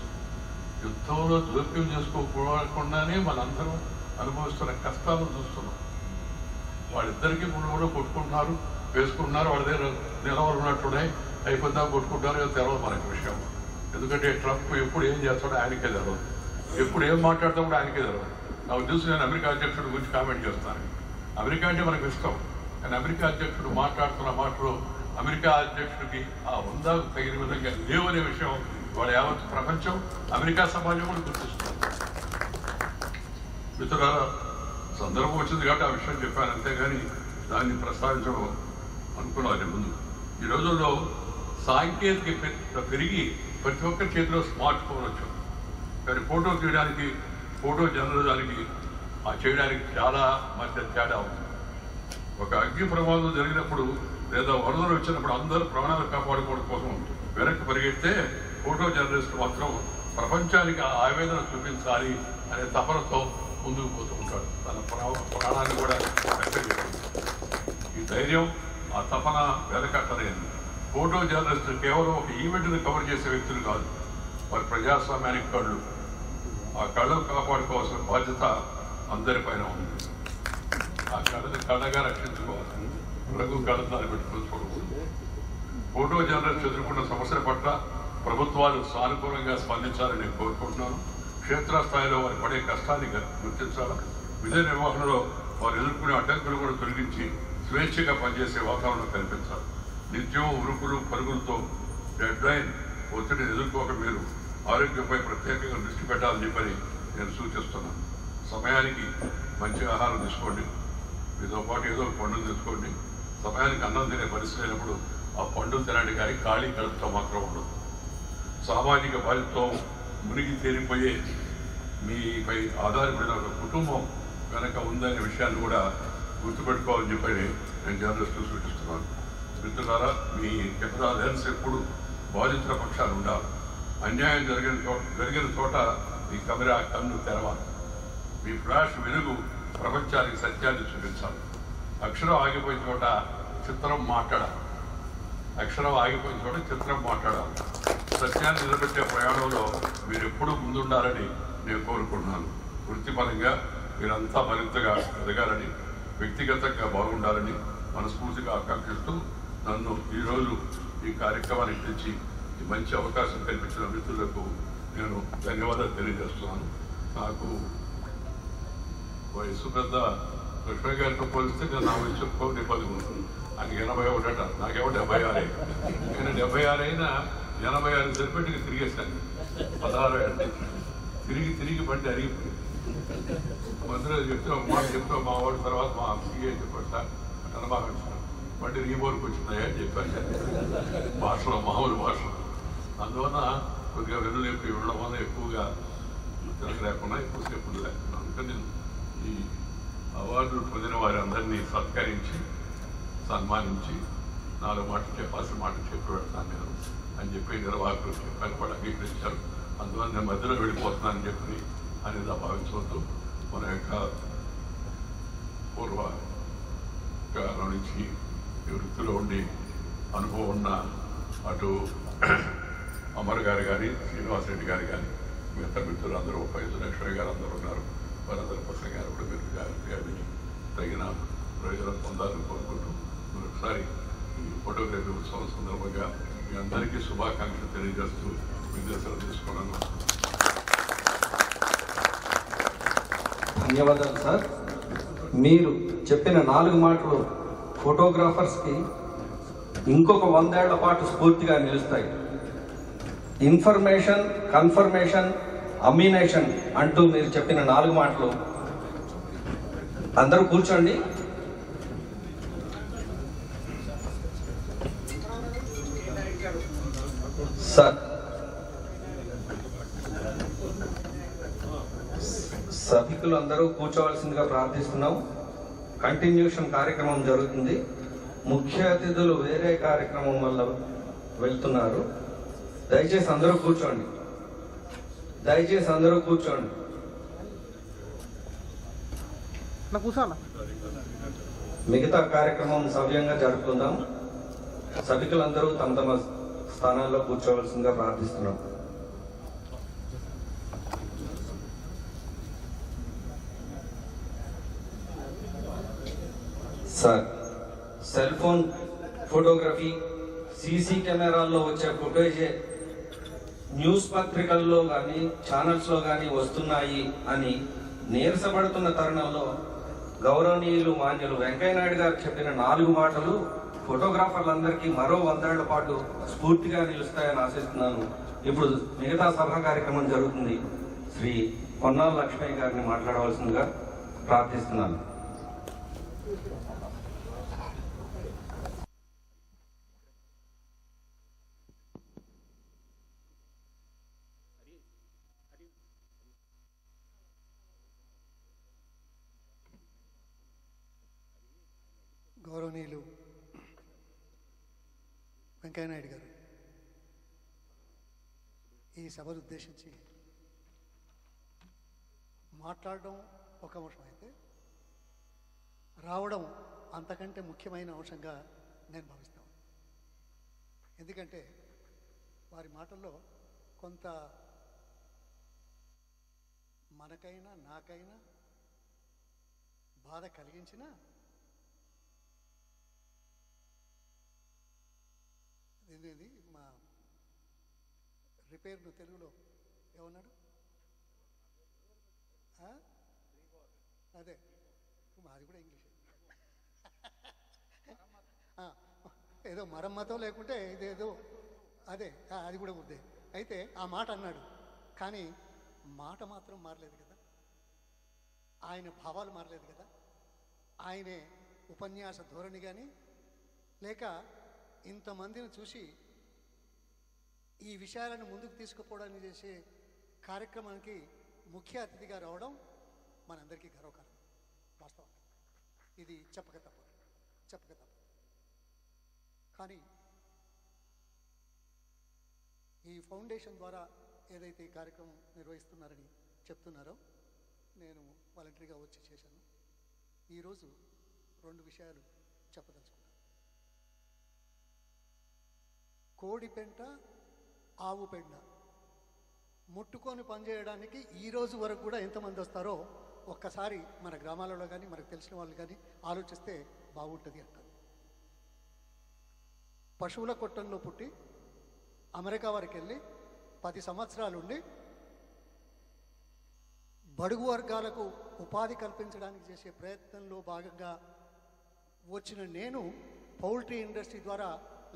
యుద్ధంలో జోక్యం చేసుకోకుండానే మనందరం అనుభవిస్తున్న కష్టాలను చూస్తున్నాం. వాళ్ళిద్దరికీ ముందు కూడా కొట్టుకుంటున్నారు, వేసుకుంటున్నారు, వాళ్ళ దగ్గర నిలవలు ఉన్నట్టున్నాయి, అయిపోద్దా కొట్టుకుంటారు, ఏదో తెలవదు మనకి విషయం. ఎందుకంటే ట్రంప్ ఎప్పుడు ఏం చేస్తాడో ఆయనకే తెలవదు, ఎప్పుడు ఏం మాట్లాడతాం కూడా ఆయనకే తెలవదు. నాకు తెలుసు, నేను అమెరికా అధ్యక్షుడి గురించి కామెంట్ చేస్తాను. అమెరికా అంటే మనకు ఇష్టం, కానీ అమెరికా అధ్యక్షుడు మాట్లాడుతున్న మాటలు అమెరికా అధ్యక్షుడికి ఆ హుందాకు తగిన విధంగా లేవనే విషయం వాళ్ళ యావత్ ప్రపంచం, అమెరికా సమాజం కూడా గుర్తిస్తుంది. మిత్రులారా, సందర్భం వచ్చింది కాబట్టి ఆ విషయం చెప్పాను, అంతేగాని దాన్ని ప్రస్తావించడం అనుకున్నాను ముందు. ఈ రోజుల్లో సాంకేతిక పెరిగి ప్రతి ఒక్కరి చేతిలో స్మార్ట్ ఫోన్ వచ్చింది, కానీ ఫోటో తీయడానికి, ఫోటో జర్నలిజానికి చేయడానికి చాలా మధ్య తేడా ఉంది. ఒక అగ్ని ప్రమాదం జరిగినప్పుడు లేదా వరదలు వచ్చినప్పుడు అందరూ ప్రాణాలు కాపాడుకోవడం కోసం వెనక్కి పరిగెడితే, ఫోటో జర్నలిస్ట్ మాత్రం ప్రపంచానికి ఆ ఆవేదన చూపించాలి అనే తపనతో ముందుకు పోతూ ఉంటాడు, తన ప్రాణాన్ని కూడా వ్యక్తం. ఈ ధైర్యం, ఆ తపన వెనకట్టలేదు. ఫోటో జర్నలిస్ట్ కేవలం ఒక ఈవెంట్ని కవర్ చేసే వ్యక్తులు కాదు, వారి ప్రజాస్వామ్యానికి కళ్ళు. ఆ కళ్ళను కాపాడుకోవాల్సిన బాధ్యత అందరిపైన ఉంది. ఆ కళ్ళని కళ్ళగా రక్షించుకోవాలి, రఘు కళ్ళని పెట్టుకుని చూడకూడదు. ఫోటో జర్నలిస్ట్ ఎదుర్కొన్న సమస్యల పట్ల ప్రభుత్వాలు సానుకూలంగా స్పందించాలని నేను కోరుకుంటున్నాను. క్షేత్రస్థాయిలో వారి పడే కష్టాన్ని గుర్తించాలి. విధి నిర్వహణలో వారు ఎదుర్కొనే అడ్డంకులు కూడా తొలగించి స్వేచ్ఛగా పనిచేసే వాతావరణం కల్పించాలి. నిత్యం ఉరుకులు పరుగులతో డెడ్ లైన్ ఒత్తిడిని ఎదుర్కోక మీరు ఆరోగ్యంపై ప్రత్యేకంగా దృష్టి పెట్టాలని చెప్పని నేను సూచిస్తున్నాను. సమయానికి మంచి ఆహారం తీసుకోండి, మీతో పాటు ఏదో పండుగ తెచ్చుకోండి. సమయానికి అన్నం తినే పరిస్థితి లేనప్పుడు ఆ పండుగ తినండి, కానీ ఖాళీ కడుపుతో మాత్రం ఉండదు. సామాజిక బాధ్యతతో మునిగి తేలిపోయే మీపై ఆధారపడిన ఒక కుటుంబం వెనక ఉందనే విషయాన్ని కూడా గుర్తుపెట్టుకోవాలని చెప్పి నేను జర్నలిస్టులు సూచిస్తున్నాను. మిత్రులారా, మీ కెమెరా లెన్స్ ఎప్పుడు బాధితుల పక్షాలు ఉండాలి. అన్యాయం జరిగిన చోట మీ కెమెరా కన్ను తెరవాలి. మీ ఫ్లాష్ వెలుగు ప్రపంచానికి సత్యాన్ని చూపించాలి. అక్షరం ఆగిపోయిన చోట చిత్రం మాట్లాడాలి. అక్షరం ఆగిపోయిన చోట చిత్రం మాట్లాడాలి. సత్యాన్ని నిలబెట్టే ప్రయాణంలో మీరు ఎప్పుడూ ముందుండాలని నేను కోరుకుంటున్నాను. వృత్తిపరంగా మీరంతా మరింతగా ఎదగాలని, వ్యక్తిగతంగా బాగుండాలని మనస్ఫూర్తిగా ఆకాంక్షిస్తూ నన్ను ఈరోజు ఈ కార్యక్రమానికి తెచ్చి ఈ మంచి అవకాశం కల్పించిన మిత్రులకు నేను ధన్యవాదాలు తెలియజేస్తున్నాను. నాకు వయసు పెద్ద లక్ష్మీ గారితో పోలిస్తే నేను నా వయసు చెప్పుకోని 10 ఉంటుంది. ఆయన 81 నాకేమో 76. నేను 76 అయినా 86 సరిపెట్టుకు తిరిగేశాను. 16 ఏళ్ళ తిరిగి బండి అరిగిపోయింది. మధ్యలో చెప్తే ఒక మాట చెప్తే మా వాడి తర్వాత మా సీఏ చెప్పాడు, సార్ అట్లా బాగా బండి రీబోర్కి వచ్చినాయా అని చెప్పాను భాషలో, మామూలు భాషలో. అందువల్ల కొద్దిగా వెన్నులేపి ఉండడం వల్ల ఎక్కువగా తిరగలేకుండా ఎక్కువసేపు ఉండలేకుండా, అందుకని నేను ఈ అవార్డులు పొందిన వారందరినీ సత్కరించి సన్మానించి 4 మాటలు చెప్పాల్సిన మాటలు చెప్పి పెడతాను నేను అని చెప్పి నిర్వాహకులు చెప్పాను, కూడా అంగీకరించారు. అందువల్ల నేను మధ్యలో వెళ్ళిపోతున్నానని చెప్పి అనేది భావించవద్దు. మన యొక్క పూర్వకాలం నుంచి ఈ వృత్తిలో ఉండి అనుభవం ఉన్న అటు అమర్ గారు కానీ, శ్రీనివాసరెడ్డి గారు కానీ, మిగతా మిత్రులు అందరూ, ఫైజు లక్ష్మయ్య గారు అందరూ ఉన్నారు. వారందరూ ప్రసంగాలు కూడా మీరు జాగ్రత్తగా విని తగిన ప్రయోజనం పొందాలని కోరుకుంటూ మరొకసారి ఈ ఫోటోగ్రఫీ ఉత్సవం సందర్భంగా మీ అందరికీ శుభాకాంక్షలు తెలియజేస్తూ విద్యాసలు తీసుకున్నాను. ధన్యవాదాలు సార్. మీరు చెప్పిన 4 మాటలు ఫోటోగ్రాఫర్స్కి ఇంకొక 100 ఏళ్ల పాటు స్ఫూర్తిగా నిలుస్తాయి. ఇన్ఫర్మేషన్, కన్ఫర్మేషన్, అమ్యునేషన్ అంటూ మీరు చెప్పిన 4 మాటలు. అందరూ కూర్చోండి. సార్, సభికులు అందరూ కూర్చోవలసిందిగా ప్రార్థిస్తున్నాం. కంటిన్యూషన్ కార్యక్రమం జరుగుతుంది. ముఖ్య అతిథులు వేరే కార్యక్రమం వల్ల వెళ్తున్నారు. దయచేసి అందరూ కూర్చోండి. మిగతా కార్యక్రమం సవ్యంగా జరుపుకుందాం. సభికులందరూ తమ తమ స్థానాల్లో కూర్చోవలసిందిగా ప్రార్థిస్తున్నాం. Sir, cell phone photography, CC కెమెరాల్లో వచ్చే ఫుటేజే న్యూస్ పత్రికల్లో కానీ ఛానల్స్లో కానీ వస్తున్నాయి అని నీరసపడుతున్న తరుణంలో గౌరవనీయులు మాన్యులు వెంకయ్యనాయుడు గారు చెప్పిన 4 మాటలు ఫోటోగ్రాఫర్లందరికీ మరో 100 ఏళ్ల పాటు స్ఫూర్తిగా నిలుస్తాయని ఆశిస్తున్నాను. ఇప్పుడు మిగతా సభా కార్యక్రమం జరుగుతుంది. శ్రీ పొన్నాల లక్ష్మయ్య గారిని మాట్లాడవలసిందిగా ప్రార్థిస్తున్నాను. గౌరవనీయులు వెంకయ్యనాయుడు గారు ఈ సభను ఉద్దేశించి మాట్లాడడం ఒక అంశం అయితే, రావడం అంతకంటే ముఖ్యమైన అంశంగా నేను భావిస్తాను. ఎందుకంటే వారి మాటల్లో కొంత మనకైనా నాకైనా బాధ కలిగించిన ఇది మా రిపేర్ను తెలుగులో ఏమన్నాడు? అదే మాది కూడా ఇంగ్లీష్. ఏదో మరమ్మతో లేకుంటే ఇదేదో అదే అది కూడా ఉద్దే. అయితే ఆ మాట అన్నాడు, కానీ మాట మాత్రం మారలేదు కదా, ఆయన భావాలు మారలేదు కదా, ఆయనే ఉపన్యాస ధోరణి కానీ లేక ఇంతమందిని చూసి ఈ విషయాలను ముందుకు తీసుకుపోవడానికి చేసే కార్యక్రమానికి ముఖ్య అతిథిగా రావడం మనందరికీ గర్వకారణం. వాస్తవం. ఇది చెప్పక తప్పదు. కానీ ఈ ఫౌండేషన్ ద్వారా ఏదైతే ఈ కార్యక్రమం నిర్వహిస్తున్నారని చెప్తున్నారో నేను వాలంటరీగా వచ్చి చేశాను. ఈరోజు 2 విషయాలు చెప్పదలుచుకున్నాను. కోడి పెంట, ఆవు పెంట ముట్టుకొని పనిచేయడానికి ఈరోజు వరకు కూడా ఎంతమంది వస్తారో ఒక్కసారి మన గ్రామాలలో కానీ మనకు తెలిసిన వాళ్ళు కానీ ఆలోచిస్తే బాగుంటుంది అంటారు. పశువుల కొట్టంలో పుట్టి అమెరికా వరకు వెళ్ళి 10 సంవత్సరాలు ఉండి బడుగు వర్గాలకు ఉపాధి కల్పించడానికి చేసే ప్రయత్నంలో భాగంగా వచ్చిన నేను పౌల్ట్రీ ఇండస్ట్రీ ద్వారా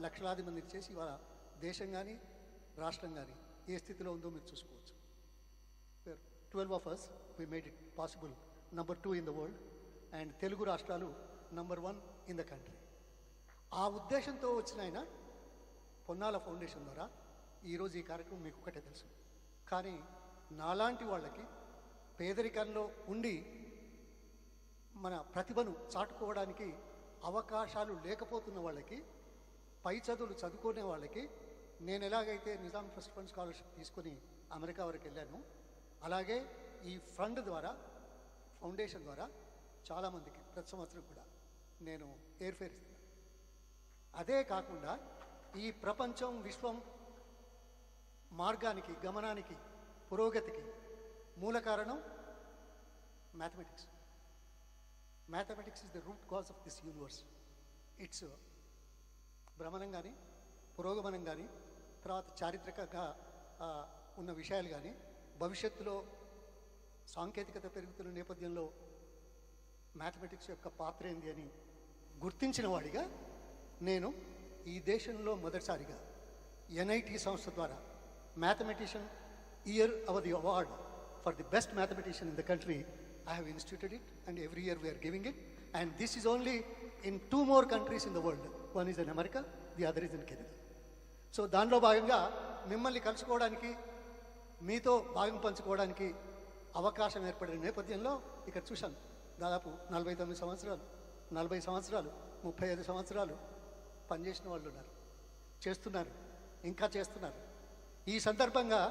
లక్షలాది మందికి చేసి ఇవాళ దేశం కానీ రాష్ట్రం కానీ ఏ స్థితిలో ఉందో మీరు చూసుకోవచ్చు. 12 of us we made it possible, number 2 in the world, and Telugu రాష్ట్రాలు number 1 in the country. ఆ ఉద్దేశంతో వచ్చిన ఆయన పొన్నాల ఫౌండేషన్ ద్వారా ఈరోజు ఈ కార్యక్రమం మీకు ఒకటే తెలుసు. కానీ నాలాంటి వాళ్ళకి పేదరికంలో ఉండి మన ప్రతిభను చాటుకోవడానికి అవకాశాలు లేకపోతున్న వాళ్ళకి, పై చదువులు చదువుకునే వాళ్ళకి నేను ఎలాగైతే నిజాం ట్రస్ట్ ఫండ్ స్కాలర్షిప్ తీసుకొని అమెరికా వరకు వెళ్ళాను, అలాగే ఈ ఫండ్ ద్వారా ఫౌండేషన్ ద్వారా చాలామందికి ప్రతి సంవత్సరం కూడా నేను ఎయిర్ఫేర్ ఇస్తున్నాను. అదే కాకుండా ఈ ప్రపంచం విశ్వం మార్గానికి, గమనానికి, పురోగతికి మూల కారణం mathematics. Mathematics is the root cause of this universe. It's భ్రమణం కానీ, పురోగమనం కానీ, తర్వాత చారిత్రకంగా ఉన్న విషయాలు కానీ, భవిష్యత్తులో సాంకేతికత పెరుగుతున్న నేపథ్యంలో మ్యాథమెటిక్స్ యొక్క పాత్ర ఏంది అని గుర్తించిన వాడిగా నేను ఈ దేశంలో మొదటిసారిగా NIT సంస్థ ద్వారా mathematician year of the award for the best mathematician in the country I have instituted it, and every year we are giving it, and this is only in 2 more countries in the world. One is in America, the other is in Canada. So దానిలో భాగంగా మిమ్మల్ని కలుసుకోవడానికి, మీతో భాగం పంచుకోవడానికి అవకాశం ఏర్పడిన నేపథ్యంలో ఇక్కడ చూశాను దాదాపు 49 సంవత్సరాలు, 40 సంవత్సరాలు, 35 సంవత్సరాలు పనిచేసిన వాళ్ళు ఉన్నారు, చేస్తున్నారు, ఇంకా చేస్తున్నారు. ఈ సందర్భంగా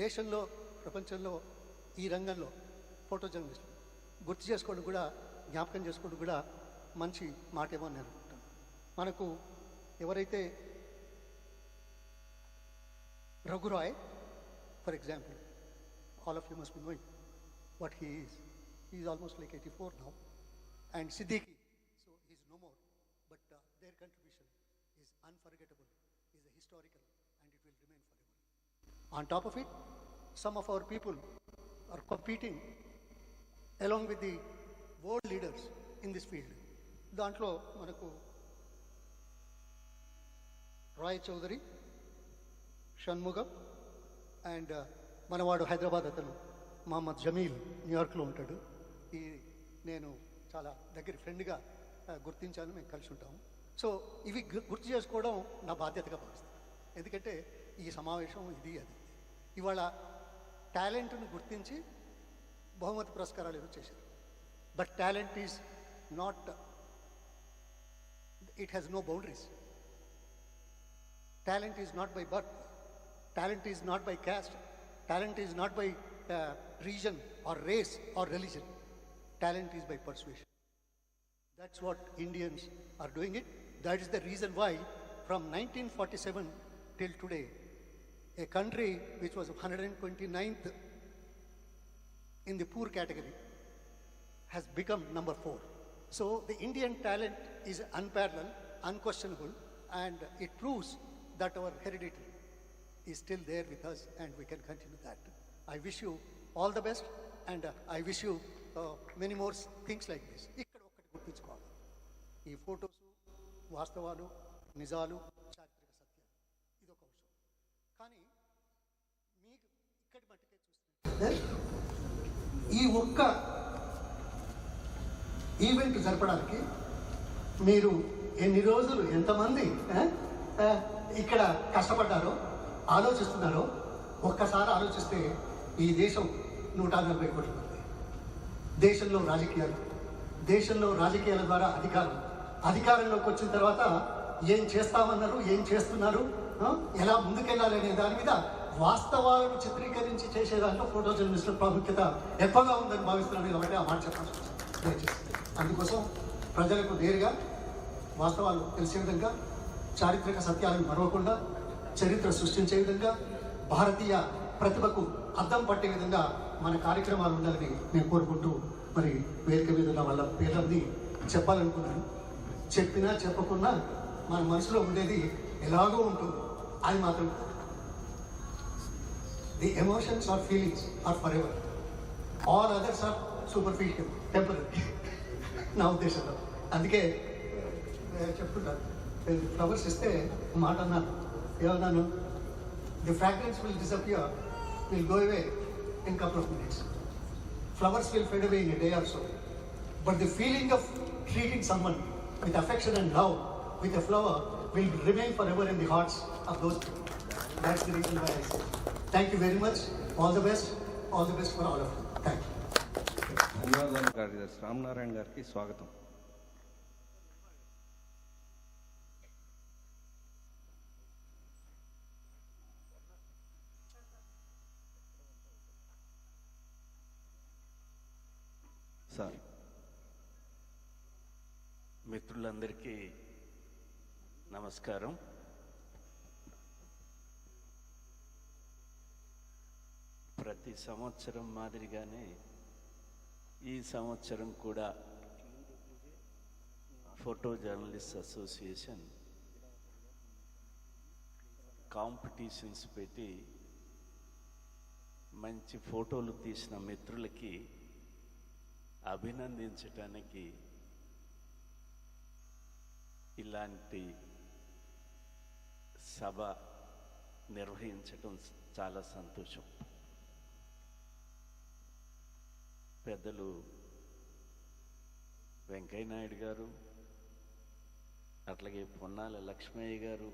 దేశంలో, ప్రపంచంలో ఈ రంగంలో ఫోటో జర్నలిస్ట్ గుర్తు చేసుకోవడం కూడా, జ్ఞాపకం చేసుకోవడం కూడా మంచి మాట ఏమో నేను అనుకుంటాను. మనకు ఎవరైతే రఘురాయ్, for example, all of you must be knowing what he is. He is almost like 84 now. And Siddiqui, so he is no more, but their contribution is unforgettable, is a historical, and it will remain forever. On top of it, some of our people are competing along with the world leaders in this field. దాంట్లో మనకు Roy Chowdary, Shanmugam, and మనవాడు హైదరాబాద్ అతను మహమ్మద్ జమీల్ న్యూయార్క్లో ఉంటాడు. ఈ నేను చాలా దగ్గర ఫ్రెండ్గా గుర్తించాను, మేము కలిసి ఉంటాము. సో ఇవి గుర్తు చేసుకోవడం నా బాధ్యతగా భావిస్తాను. ఎందుకంటే ఈ సమావేశం ఇది అది ఇవాళ టాలెంట్ను గుర్తించి బహుమతి పురస్కారాలు ఏదో చేశారు. But talent is not, it has no boundaries. Talent is not by birth, talent is not by caste, talent is not by region or race or religion. Talent is by persuasion. That's what Indians are doing it. That is the reason why from 1947 till today, a country which was 129th in the poor category has become number 4. So the Indian talent is unparalleled, unquestionable, and it proves that our heritage is still there with us, and we can continue that. I wish you all the best, and I wish you many more things like this. ఇక్కడ ఒక్కటి గుర్తుంచుకోవాలి, ఈ photos వాస్తవాలు, నిజాలు, చారిత్రక సత్యాలు, ఇదొక అంశం. కానీ మీకు ఇక్కడి మట్టుకే చూస్తే ఈ ఒక్క ఈవెంట్ జరపడానికి మీరు ఎన్ని రోజులు, ఎంతమంది ఇక్కడ కష్టపడ్డారో, ఆలోచిస్తున్నారో ఒక్కసారి ఆలోచిస్తే ఈ దేశం 140 కోట్లు ఉంది. దేశంలో రాజకీయాలు, దేశంలో రాజకీయాల ద్వారా అధికారంలోకి వచ్చిన తర్వాత ఏం చేస్తామన్నారు, ఏం చేస్తున్నారు, ఎలా ముందుకెళ్ళాలి అనే దాని మీద వాస్తవాలను చిత్రీకరించి చేసే దాంట్లో ఫోటో జర్నలిస్టుల ప్రాముఖ్యత ఎక్కువగా ఉందని భావిస్తున్నాను. కాబట్టి ఆ మాట చెప్పాల్సి వచ్చింది దయచేసి. అందుకోసం ప్రజలకు నేరుగా వాస్తవాలు తెలిసే విధంగా, చారిత్రక సత్యాలను మరవకుండా చరిత్ర సృష్టించే విధంగా, భారతీయ ప్రతిభకు అద్దం పట్టే విధంగా మన కార్యక్రమాలు ఉండాలని నేను కోరుకుంటూ మరి వేదిక మీద ఉన్న వాళ్ళ పేర్లన్నీ చెప్పాలనుకున్నాను. చెప్పినా చెప్పకున్నా మన మనసులో ఉండేది ఎలాగో ఉంటుంది. అది మాత్రం the emotions are feelings are forever, all others are superficial, temporary నా ఉద్దేశంలో. అందుకే చెప్తుంటాను, ఫ్లవర్స్ ఇస్తే మాట అన్నాను, ఏమన్నాను, the fragrance will disappear, will go away in couple of minutes. Flowers will fade away in a day or so. But the feeling of treating someone with affection and love with a flower will remain forever in the hearts of those people. That's the reason why I say thank you very much. All the best for all of you. Thank you. ధన్యవాదాలు కార్యదర్శి రామనారాయణ గారికి స్వాగతం. Sir, మిత్రులందరికీ నమస్కారం. ప్రతి సంవత్సరం మాదిరిగానే ఈ సంవత్సరం కూడా ఫోటో జర్నలిస్ట్ అసోసియేషన్ కాంపిటీషన్స్ పెట్టి మంచి ఫోటోలు తీసిన మిత్రులకి అభినందించటానికి ఇలాంటి సభ నిర్వహించటం చాలా సంతోషం. పెద్దలు వెంకయ్య నాయుడు గారు, అట్లాగే పొన్నాల లక్ష్మయ్య గారు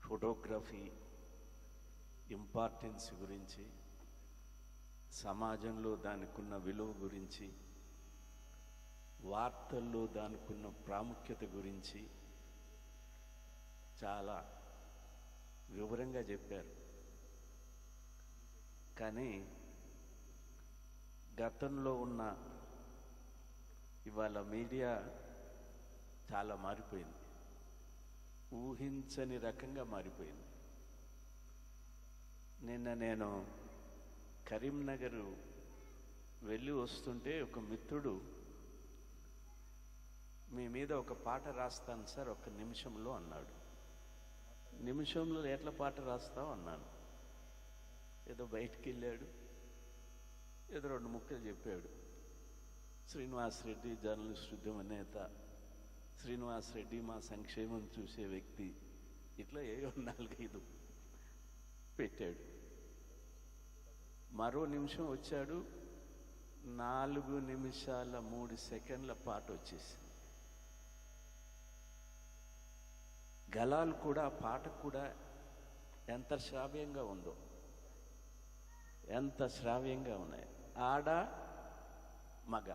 ఫోటోగ్రఫీ ఇంపార్టెన్స్ గురించి, సమాజంలో దానికున్న విలువ గురించి, వార్తల్లో దానికున్న ప్రాముఖ్యత గురించి చాలా వివరంగా చెప్పారు. కానీ గతంలో ఉన్న ఇవాళ మీడియా చాలా మారిపోయింది, ఊహించని రకంగా మారిపోయింది. నిన్న నేను కరీంనగర్ వెళ్ళి వస్తుంటే ఒక మిత్రుడు, మీ మీద ఒక పాట రాస్తాను సార్ ఒక నిమిషంలో అన్నాడు. నిమిషంలో ఎట్లా పాట రాస్తావు అన్నాను. ఏదో బయటికి వెళ్ళాడు, ఏదో 2 ముక్కలు చెప్పాడు. శ్రీనివాస్ రెడ్డి జర్నలిస్ట్ ఉద్యమ నేత, శ్రీనివాస్ రెడ్డి మా సంక్షేమం చూసే వ్యక్తి, ఇట్లా ఏదో 4-5 పెట్టాడు. మరో నిమిషం వచ్చాడు, 4 నిమిషాల 3 సెకండ్ల పాట వచ్చేసి, గలాలు కూడా పాట కూడా ఎంత శ్రావ్యంగా ఉందో, ఎంత శ్రావ్యంగా ఉన్నాయి. ఆడ మగ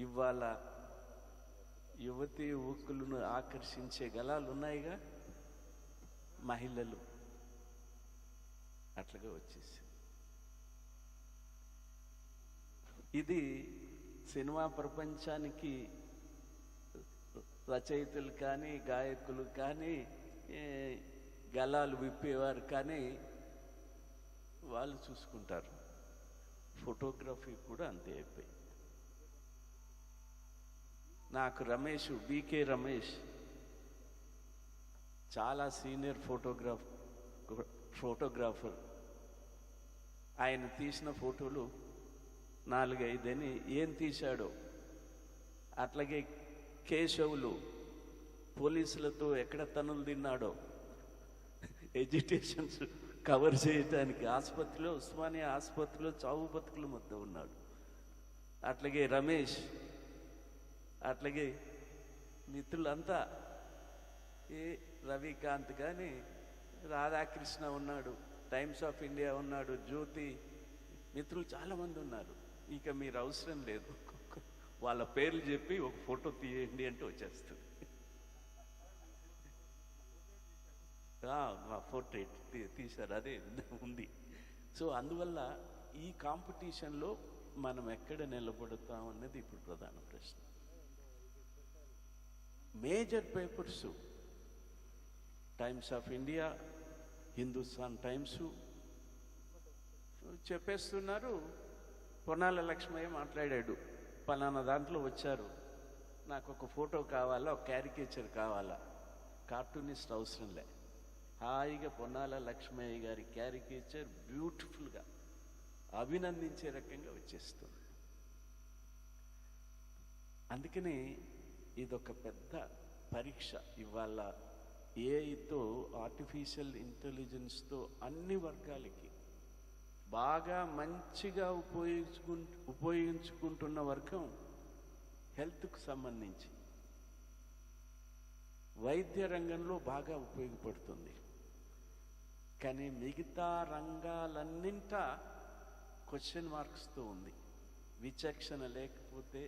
ఇవాళ యువతి యువకులను ఆకర్షించే గలాలు ఉన్నాయిగా, మహిళలు అట్లాగా వచ్చేసి. ఇది సినిమా ప్రపంచానికి రచయితలు కానీ గాయకులు కానీ గలాలు విప్పేవారు కానీ వాళ్ళు చూసుకుంటారు. ఫోటోగ్రఫీ కూడా అంతే అయిపోయింది. నాకు బీకే రమేష్ చాలా సీనియర్ ఫోటోగ్రాఫర్. ఆయన తీసిన ఫోటోలు 4-5 అని ఏం తీశాడో, అట్లాగే కేశవులు పోలీసులతో ఎక్కడ తన్నులు తిన్నాడో ఎడ్యుటేషన్స్ కవర్ చేయడానికి ఆసుపత్రిలో, ఉస్మానియా ఆసుపత్రిలో చావు బతుకుల మధ్య ఉన్నాడు. అట్లాగే రమేష్, అట్లాగే మిత్రులంతా, రవికాంత్ కానీ, రాధాకృష్ణ ఉన్నాడు, టైమ్స్ ఆఫ్ ఇండియా ఉన్నాడు, జ్యోతి మిత్రులు చాలామంది ఉన్నారు. ఇక మీరు అవసరం లేదు, వాళ్ళ పేర్లు చెప్పి ఒక ఫోటో తీయండి అంటే వచ్చేస్తుంది. మా పోర్ట్రేట్ తీశారు, అదే ఉంది. సో అందువల్ల ఈ కాంపిటీషన్లో మనం ఎక్కడ నిలబడతాం అన్నది ఇప్పుడు ప్రధాన ప్రశ్న. Major papers times of India, Hindustan times చెప్పేస్తున్నారు. పొన్నాల లక్ష్మయ్య మాట్లాడాడు, పలానా దాంట్లో వచ్చారు, నాకు ఒక ఫోటో కావాలా, ఒక క్యారికేచర్ కావాలా. కార్టూనిస్ట్ అవసరం లే, హాయిగా పొన్నాల లక్ష్మయ్య గారి క్యారికేచర్ బ్యూటిఫుల్గా అభినందించే రకంగా వచ్చేస్తుంది. అందుకని ఇదొక పెద్ద పరీక్ష. ఇవాళ ఏఐతో, ఆర్టిఫిషియల్ ఇంటెలిజెన్స్తో అన్ని వర్గాలకి బాగా మంచిగా ఉపయోగించుకుంటున్న వర్గం హెల్త్కు సంబంధించి వైద్య రంగంలో బాగా ఉపయోగపడుతుంది. కానీ మిగతా రంగాలన్నింటా క్వశ్చన్ మార్క్స్తో ఉంది. విచక్షణ లేకపోతే,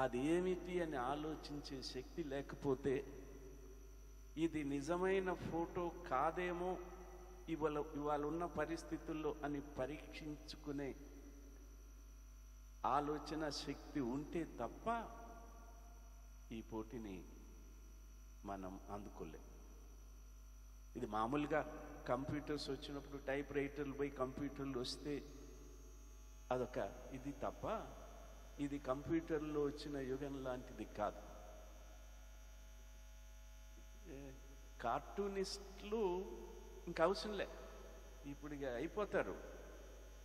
అది ఏమిటి అని ఆలోచించే శక్తి లేకపోతే, ఇది నిజమైన ఫోటో కాదేమో ఇవాళ ఉన్న పరిస్థితుల్లో అని పరీక్షించుకునే ఆలోచన శక్తి ఉంటే తప్ప ఈ పోటీని మనం అందుకోలేం. ఇది మామూలుగా కంప్యూటర్స్ వచ్చినప్పుడు టైప్ రైటర్లు పోయి కంప్యూటర్లు వస్తే అదొక ఇది తప్ప, ఇది కంప్యూటర్లో వచ్చిన యుగం లాంటిది కాదు. కార్టూనిస్టులు ఇంకా అవసరంలే, ఇప్పుడు ఇక అయిపోతారు.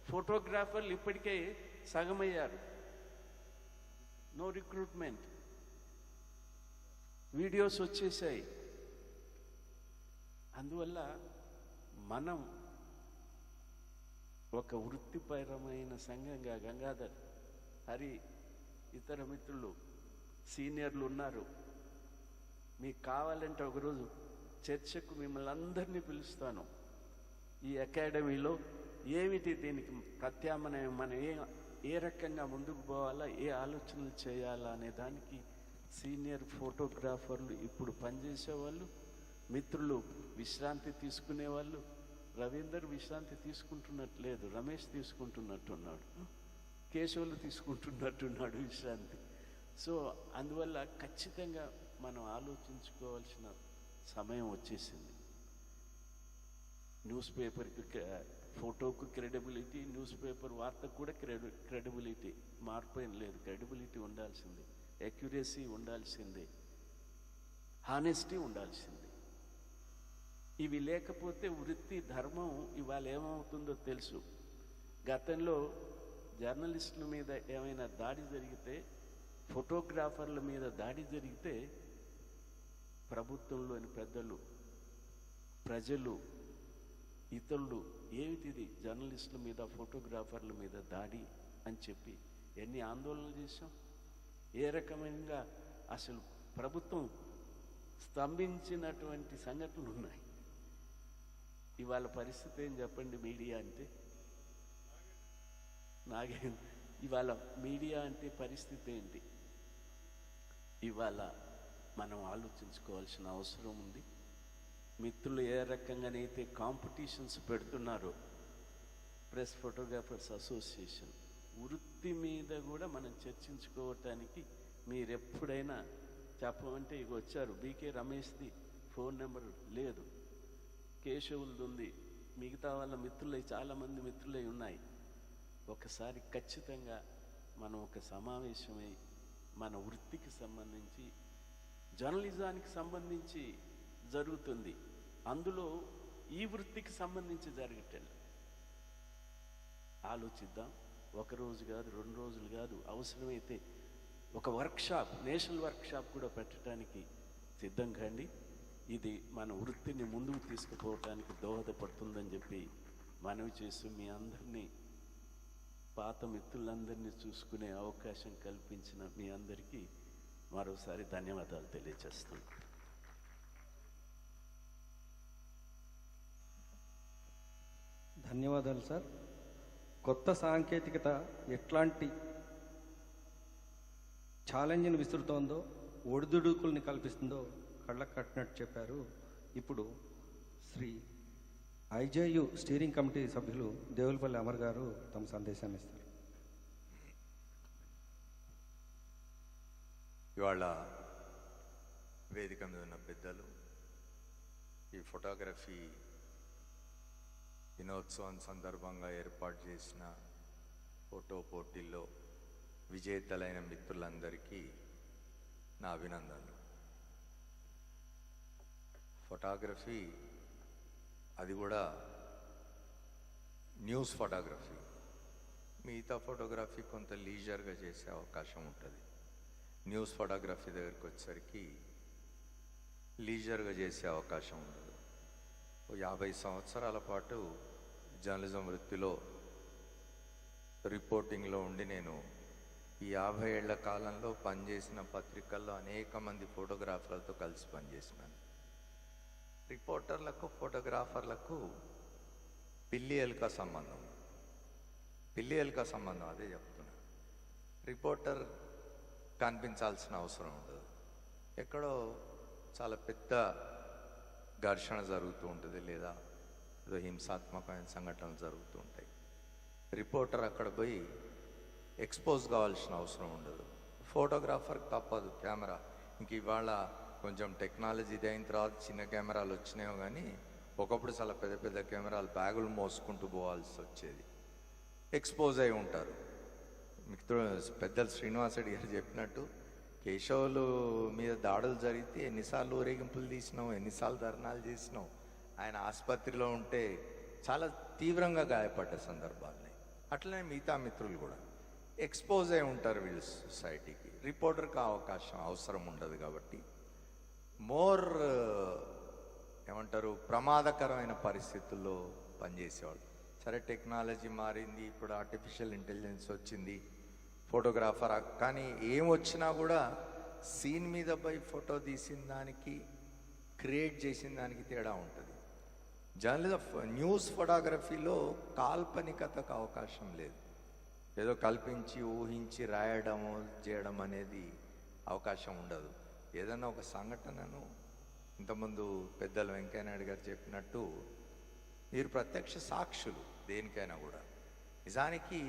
ఫోటోగ్రాఫర్లు ఇప్పటికే సగమయ్యారు, నో రిక్రూట్మెంట్, వీడియోస్ వచ్చేసాయి. అందువల్ల మనం ఒక వృత్తిపరమైన సంఘంగా, గంగాధర్, హరి, ఇతర మిత్రులు, సీనియర్లు ఉన్నారు, మీకు కావాలంటే ఒకరోజు చర్చకు మిమ్మల్ని అందరినీ పిలుస్తాను. ఈ అకాడమీలో ఏమిటి దీనికి ప్రత్యామ్నాయం, మనం ఏ రకంగా ముందుకు పోవాలా, ఏ ఆలోచనలు చేయాలా అనే దానికి సీనియర్ ఫోటోగ్రాఫర్లు, ఇప్పుడు పనిచేసేవాళ్ళు, మిత్రులు విశ్రాంతి తీసుకునేవాళ్ళు. రవీందర్ విశ్రాంతి తీసుకుంటున్నట్లేదు, రమేష్ తీసుకుంటున్నట్టున్నాడు, కేశవులు తీసుకుంటున్నట్టున్నాడు విశ్రాంతి. సో అందువల్ల ఖచ్చితంగా మనం ఆలోచించుకోవాల్సిన సమయం వచ్చేసింది. న్యూస్ పేపర్కి, ఫోటోకు క్రెడిబిలిటీ, న్యూస్ పేపర్ వార్తకు కూడా క్రెడిబిలిటీ, మార్పు ఏం లేదు. క్రెడిబిలిటీ ఉండాల్సిందే, అక్యురసీ ఉండాల్సిందే, హానెస్టీ ఉండాల్సిందే. ఇవి లేకపోతే వృత్తి ధర్మం ఇవాళ ఏమవుతుందో తెలుసు. గతంలో జర్నలిస్టుల మీద ఏమైనా దాడి జరిగితే, ఫోటోగ్రాఫర్ల మీద దాడి జరిగితే ప్రభుత్వంలోని పెద్దలు, ప్రజలు, ఇతరులు ఏమిటిది జర్నలిస్టుల మీద, ఫోటోగ్రాఫర్ల మీద దాడి అని చెప్పి ఎన్ని ఆందోళనలు చేశాం. ఏ రకమైన అసలు ప్రభుత్వం స్తంభించినటువంటి సంఘటనలు ఉన్నాయి. ఇవాళ పరిస్థితి ఏం చెప్పండి? మీడియా అంటే ఇవాళ మీడియా అంటే పరిస్థితి ఏంటి? ఇవాళ మనం ఆలోచించుకోవాల్సిన అవసరం ఉంది. మిత్రులు ఏ రకంగానైతే కాంపిటీషన్స్ పెడుతున్నారో, ప్రెస్ ఫోటోగ్రాఫర్స్ అసోసియేషన్ వృత్తి మీద కూడా మనం చర్చించుకోవటానికి మీరు ఎప్పుడైనా చెప్పమంటే ఇక వచ్చారు. బీకే రమేష్ది ఫోన్ నెంబర్ లేదు, కేశవులది ఉంది, మిగతా వాళ్ళ మిత్రులై చాలామంది మిత్రులై ఉన్నాయి. ఒకసారి ఖచ్చితంగా మనం ఒక సమావేశమై మన వృత్తికి సంబంధించి, జర్నలిజానికి సంబంధించి జరుగుతుంది, అందులో ఈ వృత్తికి సంబంధించి జరగటం ఆలోచిద్దాం. ఒకరోజు కాదు, 2 రోజులు కాదు, అవసరమైతే ఒక వర్క్షాప్, నేషనల్ వర్క్షాప్ కూడా పెట్టడానికి సిద్ధం కండి. ఇది మన వృత్తిని ముందుకు తీసుకుపోవటానికి దోహదపడుతుందని చెప్పి మనవి చేస్తూ, మీ అందరినీ, పాత మిత్రులందరినీ చూసుకునే అవకాశం కల్పించిన మీ అందరికీ మరోసారి ధన్యవాదాలు తెలియజేస్తున్నాను. ధన్యవాదాలు సార్. కొత్త సాంకేతికత ఎట్లాంటి ఛాలెంజ్ని విసురుతోందో, ఒడిదుడుకుల్ని కల్పిస్తుందో కళ్ళకు కట్టినట్టు చెప్పారు. ఇప్పుడు శ్రీ ఐజేయు స్టీరింగ్ కమిటీ సభ్యులు దేవులపల్లి అమర్ గారు తమ సందేశాన్ని ఇస్తారు. ఇవాళ వేదిక మీద ఉన్న పెద్దలు, ఈ ఫోటోగ్రఫీ దినోత్సవం సందర్భంగా ఏర్పాటు చేసిన ఫోటో పోటీల్లో విజేతలైన మిత్రులందరికీ నా అభినందనలు. ఫోటోగ్రఫీ అది కూడా న్యూస్ ఫోటోగ్రఫీ. మిగతా ఫోటోగ్రఫీ కొంత లీజర్గా చేసే అవకాశం ఉంటుంది. న్యూస్ ఫోటోగ్రఫీ దగ్గరికి వచ్చేసరికి లీజర్గా చేసే అవకాశం ఉండదు. 50 సంవత్సరాల పాటు జర్నలిజం వృత్తిలో రిపోర్టింగ్లో ఉండి నేను ఈ 50 ఏళ్ల కాలంలో పనిచేసిన పత్రికల్లో అనేక మంది ఫోటోగ్రాఫర్లతో కలిసి పనిచేసినాను. రిపోర్టర్లకు ఫోటోగ్రాఫర్లకు పిల్లి ఎలుక సంబంధం, అదే చెప్తున్నా. రిపోర్టర్ కనిపించాల్సిన అవసరం ఉండదు. ఎక్కడో చాలా పెద్ద ఘర్షణ జరుగుతూ ఉంటుంది, లేదా ఏదో హింసాత్మకమైన సంఘటనలు జరుగుతూ ఉంటాయి. రిపోర్టర్ అక్కడ పోయి ఎక్స్పోజ్ కావాల్సిన అవసరం ఉండదు. ఫోటోగ్రాఫర్కి తప్పదు, కెమెరా. ఇంక ఇవాళ కొంచెం టెక్నాలజీ ఇది అయిన తర్వాత చిన్న కెమెరాలు వచ్చినాయో కానీ ఒకప్పుడు చాలా పెద్ద పెద్ద కెమెరాలు బ్యాగులు మోసుకుంటూ పోవాల్సి వచ్చేది. ఎక్స్పోజ్ అయి ఉంటారు. మిత్రుడు పెద్దలు శ్రీనివాసరెడ్డి గారు చెప్పినట్టు కేశవులు మీద దాడులు జరిగితే ఎన్నిసార్లు ఊరేగింపులు తీసినావు, ఎన్నిసార్లు ధర్నాలు చేసినావు. ఆయన ఆసుపత్రిలో ఉంటే చాలా తీవ్రంగా గాయపడ్డ సందర్భాలని. అట్లనే మిగతా మిత్రులు కూడా ఎక్స్పోజ్ అయి ఉంటారు వీళ్ళు సొసైటీకి. రిపోర్టర్కి అవకాశం అవసరం ఉండదు కాబట్టి మోర్ ఏమంటారు ప్రమాదకరమైన పరిస్థితుల్లో పనిచేసేవాళ్ళు. సరే, టెక్నాలజీ మారింది, ఇప్పుడు ఆర్టిఫిషియల్ ఇంటెలిజెన్స్ వచ్చింది, ఫోటోగ్రాఫర్. కానీ ఏం వచ్చినా కూడా సీన్ మీద పోయి ఫోటో తీసిన దానికి క్రియేట్ చేసిన దానికి తేడా ఉంటుంది. జర్నలిజం న్యూస్ ఫోటోగ్రఫీలో కాల్పనికతకు అవకాశం లేదు. ఏదో కల్పించి ఊహించి రాయడము చేయడం అనేది అవకాశం ఉండదు. ఏదైనా ఒక సంఘటనను ఇంతకుముందు పెద్దలు వెంకయ్యనాయుడు గారు చెప్పినట్టు మీరు ప్రత్యక్ష సాక్షులు దేనికైనా కూడా. నిజానికి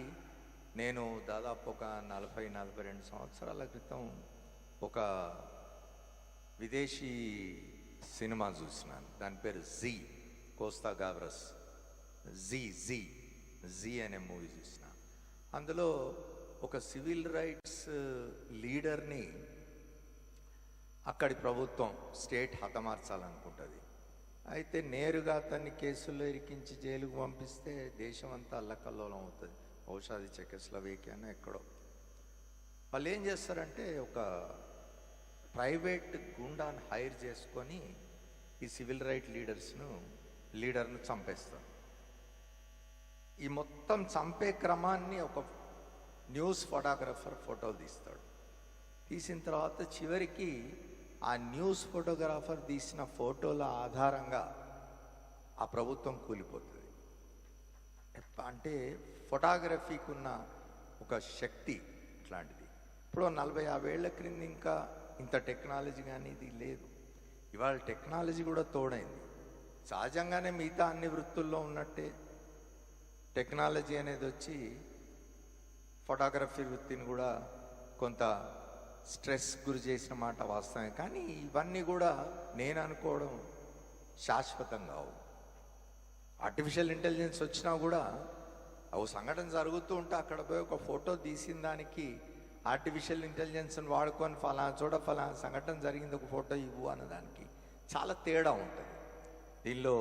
నేను దాదాపు ఒక 40-42 సంవత్సరాల క్రితం ఒక విదేశీ సినిమా చూసినాను. దాని పేరు జీ, కోస్తా గావ్రస్ జీ అనే మూవీ చూసిన. అందులో ఒక సివిల్ రైట్స్ లీడర్ని అక్కడి ప్రభుత్వం స్టేట్ హతమార్చాలనుకుంటుంది. అయితే నేరుగా అతన్ని కేసుల్లో ఇరికించి జైలుకు పంపిస్తే దేశం అంతా అల్లకల్లోలం అవుతుంది. బహుశా అది చెకోస్లోవేకియానో ఎక్కడో. వాళ్ళు ఏం చేస్తారంటే ఒక ప్రైవేట్ గుండాను హైర్ చేసుకొని ఈ సివిల్ రైట్ లీడర్ను చంపేస్తారు. ఈ మొత్తం చంపే క్రమాన్ని ఒక న్యూస్ ఫోటోగ్రాఫర్ ఫోటోలు తీస్తాడు. తీసిన తర్వాత చివరికి ఆ న్యూస్ ఫోటోగ్రాఫర్ తీసిన ఫోటోల ఆధారంగా ఆ ప్రభుత్వం కూలిపోతుంది. అంటే ఫోటోగ్రఫీకి ఉన్న ఒక శక్తి ఇట్లాంటిది. ఇప్పుడు 40-50 ఏళ్ల క్రింద ఇంకా ఇంత టెక్నాలజీ కానీ ఇది లేదు. ఇవాళ టెక్నాలజీ కూడా తోడైంది. సహజంగానే మిగతా అన్ని వృత్తుల్లో ఉన్నట్టే టెక్నాలజీ అనేది వచ్చి ఫోటోగ్రఫీ వృత్తిని కూడా కొంత స్ట్రెస్ గురి చేసిన మాట వాస్తవమే. కానీ ఇవన్నీ కూడా నేను అనుకోవడం శాశ్వతం కావు. ఆర్టిఫిషియల్ ఇంటెలిజెన్స్ వచ్చినా కూడా ఓ సంఘటన జరుగుతూ ఉంటే అక్కడ పోయి ఒక ఫోటో తీసిన దానికి ఆర్టిఫిషియల్ ఇంటెలిజెన్స్ని వాడుకొని ఫలానా చోట ఫలానా సంఘటన జరిగింది ఒక ఫోటో ఇవ్వు అన్నదానికి చాలా తేడా ఉంటుంది. దీనిలో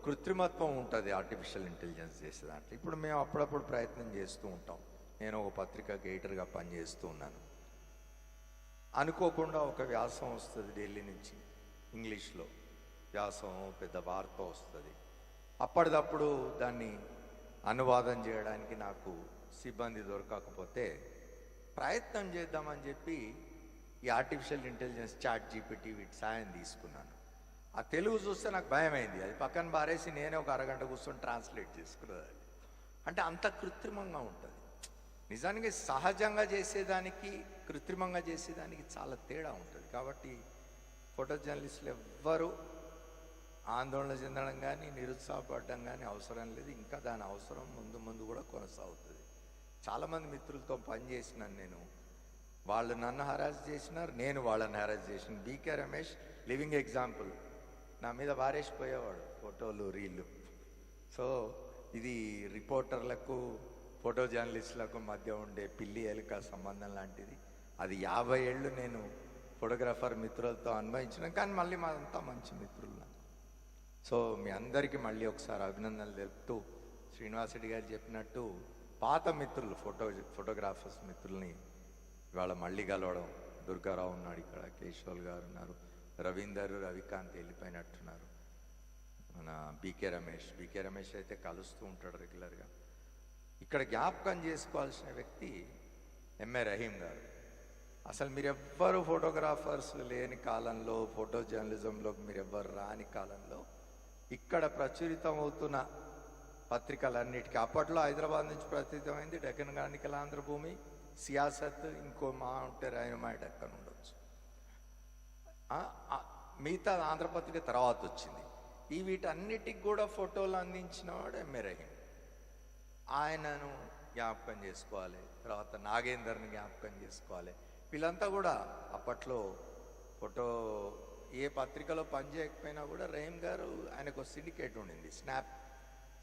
కృత్రిమత్వం ఉంటుంది ఆర్టిఫిషియల్ ఇంటెలిజెన్స్ చేసే దాంట్లో. ఇప్పుడు మేము అప్పుడప్పుడు ప్రయత్నం చేస్తూ ఉంటాం. నేను ఒక పత్రిక గైటర్గా పనిచేస్తూ ఉన్నాను. అనుకోకుండా ఒక వ్యాసం వస్తుంది ఢిల్లీ నుంచి, ఇంగ్లీష్లో వ్యాసం, పెద్ద వార్త వస్తుంది. అప్పటిదప్పుడు దాన్ని అనువాదం చేయడానికి నాకు సిబ్బంది దొరకకపోతే ప్రయత్నం చేద్దామని చెప్పి ఈ ఆర్టిఫిషియల్ ఇంటెలిజెన్స్, చాట్ జీపీటీ వీటి సాయం తీసుకున్నాను. ఆ తెలుగు చూస్తే నాకు భయమైంది. అది పక్కన బారేసి నేనే ఒక అరగంట కూర్చొని ట్రాన్స్లేట్ చేసుకున్నది. అంటే అంత కృత్రిమంగా ఉంటుంది. నిజానికి సహజంగా చేసేదానికి కృత్రిమంగా చేసేదానికి చాలా తేడా ఉంటుంది. కాబట్టి ఫోటో జర్నలిస్టులు ఎవ్వరూ ఆందోళన చెందడం కానీ నిరుత్సాహపడడం కానీ అవసరం లేదు. ఇంకా దాని అవసరం ముందు ముందు కూడా కొనసాగుతుంది. చాలామంది మిత్రులతో పనిచేసినాను నేను. వాళ్ళు నన్ను హరాస్ చేసినారు, నేను వాళ్ళని హరాస్ చేసిన. BK Ramesh living example. నా మీద వారేసిపోయేవాడు ఫోటోలు, రీళ్ళు. సో ఇది రిపోర్టర్లకు ఫోటో జర్నలిస్టులకు మధ్య ఉండే పిల్లి ఎలుక సంబంధం లాంటిది. అది 50 ఏళ్ళు నేను ఫోటోగ్రాఫర్ మిత్రులతో అనుభవించిన. కానీ మళ్ళీ మాదంతా మంచి మిత్రులు. సో మీ అందరికీ మళ్ళీ ఒకసారి అభినందనలు తెలుపుతూ, శ్రీనివాసరెడ్డి గారు చెప్పినట్టు పాత మిత్రులు ఫోటోగ్రాఫర్స్ మిత్రుల్ని ఇవాళ మళ్ళీ కలవడం. దుర్గారావు ఉన్నాడు ఇక్కడ, కేశవల్ గారు ఉన్నారు, రవీందర్, రవికాంత్ వెళ్ళిపోయినట్టున్నారు, మన బీకే రమేష్ అయితే కలుస్తూ ఉంటాడు రెగ్యులర్గా. ఇక్కడ జ్ఞాపకం చేసుకోవాల్సిన వ్యక్తి ఎంఏ రహీం గారు. అసలు మీరెవ్వరు ఫోటోగ్రాఫర్స్ లేని కాలంలో, ఫోటో జర్నలిజంలోకి మీరెవ్వరు రాని కాలంలో ఇక్కడ ప్రచురితం అవుతున్న పత్రికలన్నిటికీ, అప్పట్లో హైదరాబాద్ నుంచి ప్రచురితమైంది డెక్కన్ క్రానికల్, ఆంధ్రభూమి, సియాసత్, ఇంకో మా ఉంటే రాయనమా డెక్కన్ ఉండొచ్చు. మిగతా ఆంధ్రపత్రిక తర్వాత వచ్చింది. వీటన్నిటికి కూడా ఫోటోలు అందించిన వాడు ఎంఏ రహీం. ఆయనను జ్ఞాపకం చేసుకోవాలి. తర్వాత నాగేందర్ని జ్ఞాపకం చేసుకోవాలి. వీళ్ళంతా కూడా అప్పట్లో ఫోటో ఏ పత్రికలో పనిచేయకపోయినా కూడా రహీం గారు, ఆయనకు సిండికేట్ ఉండింది,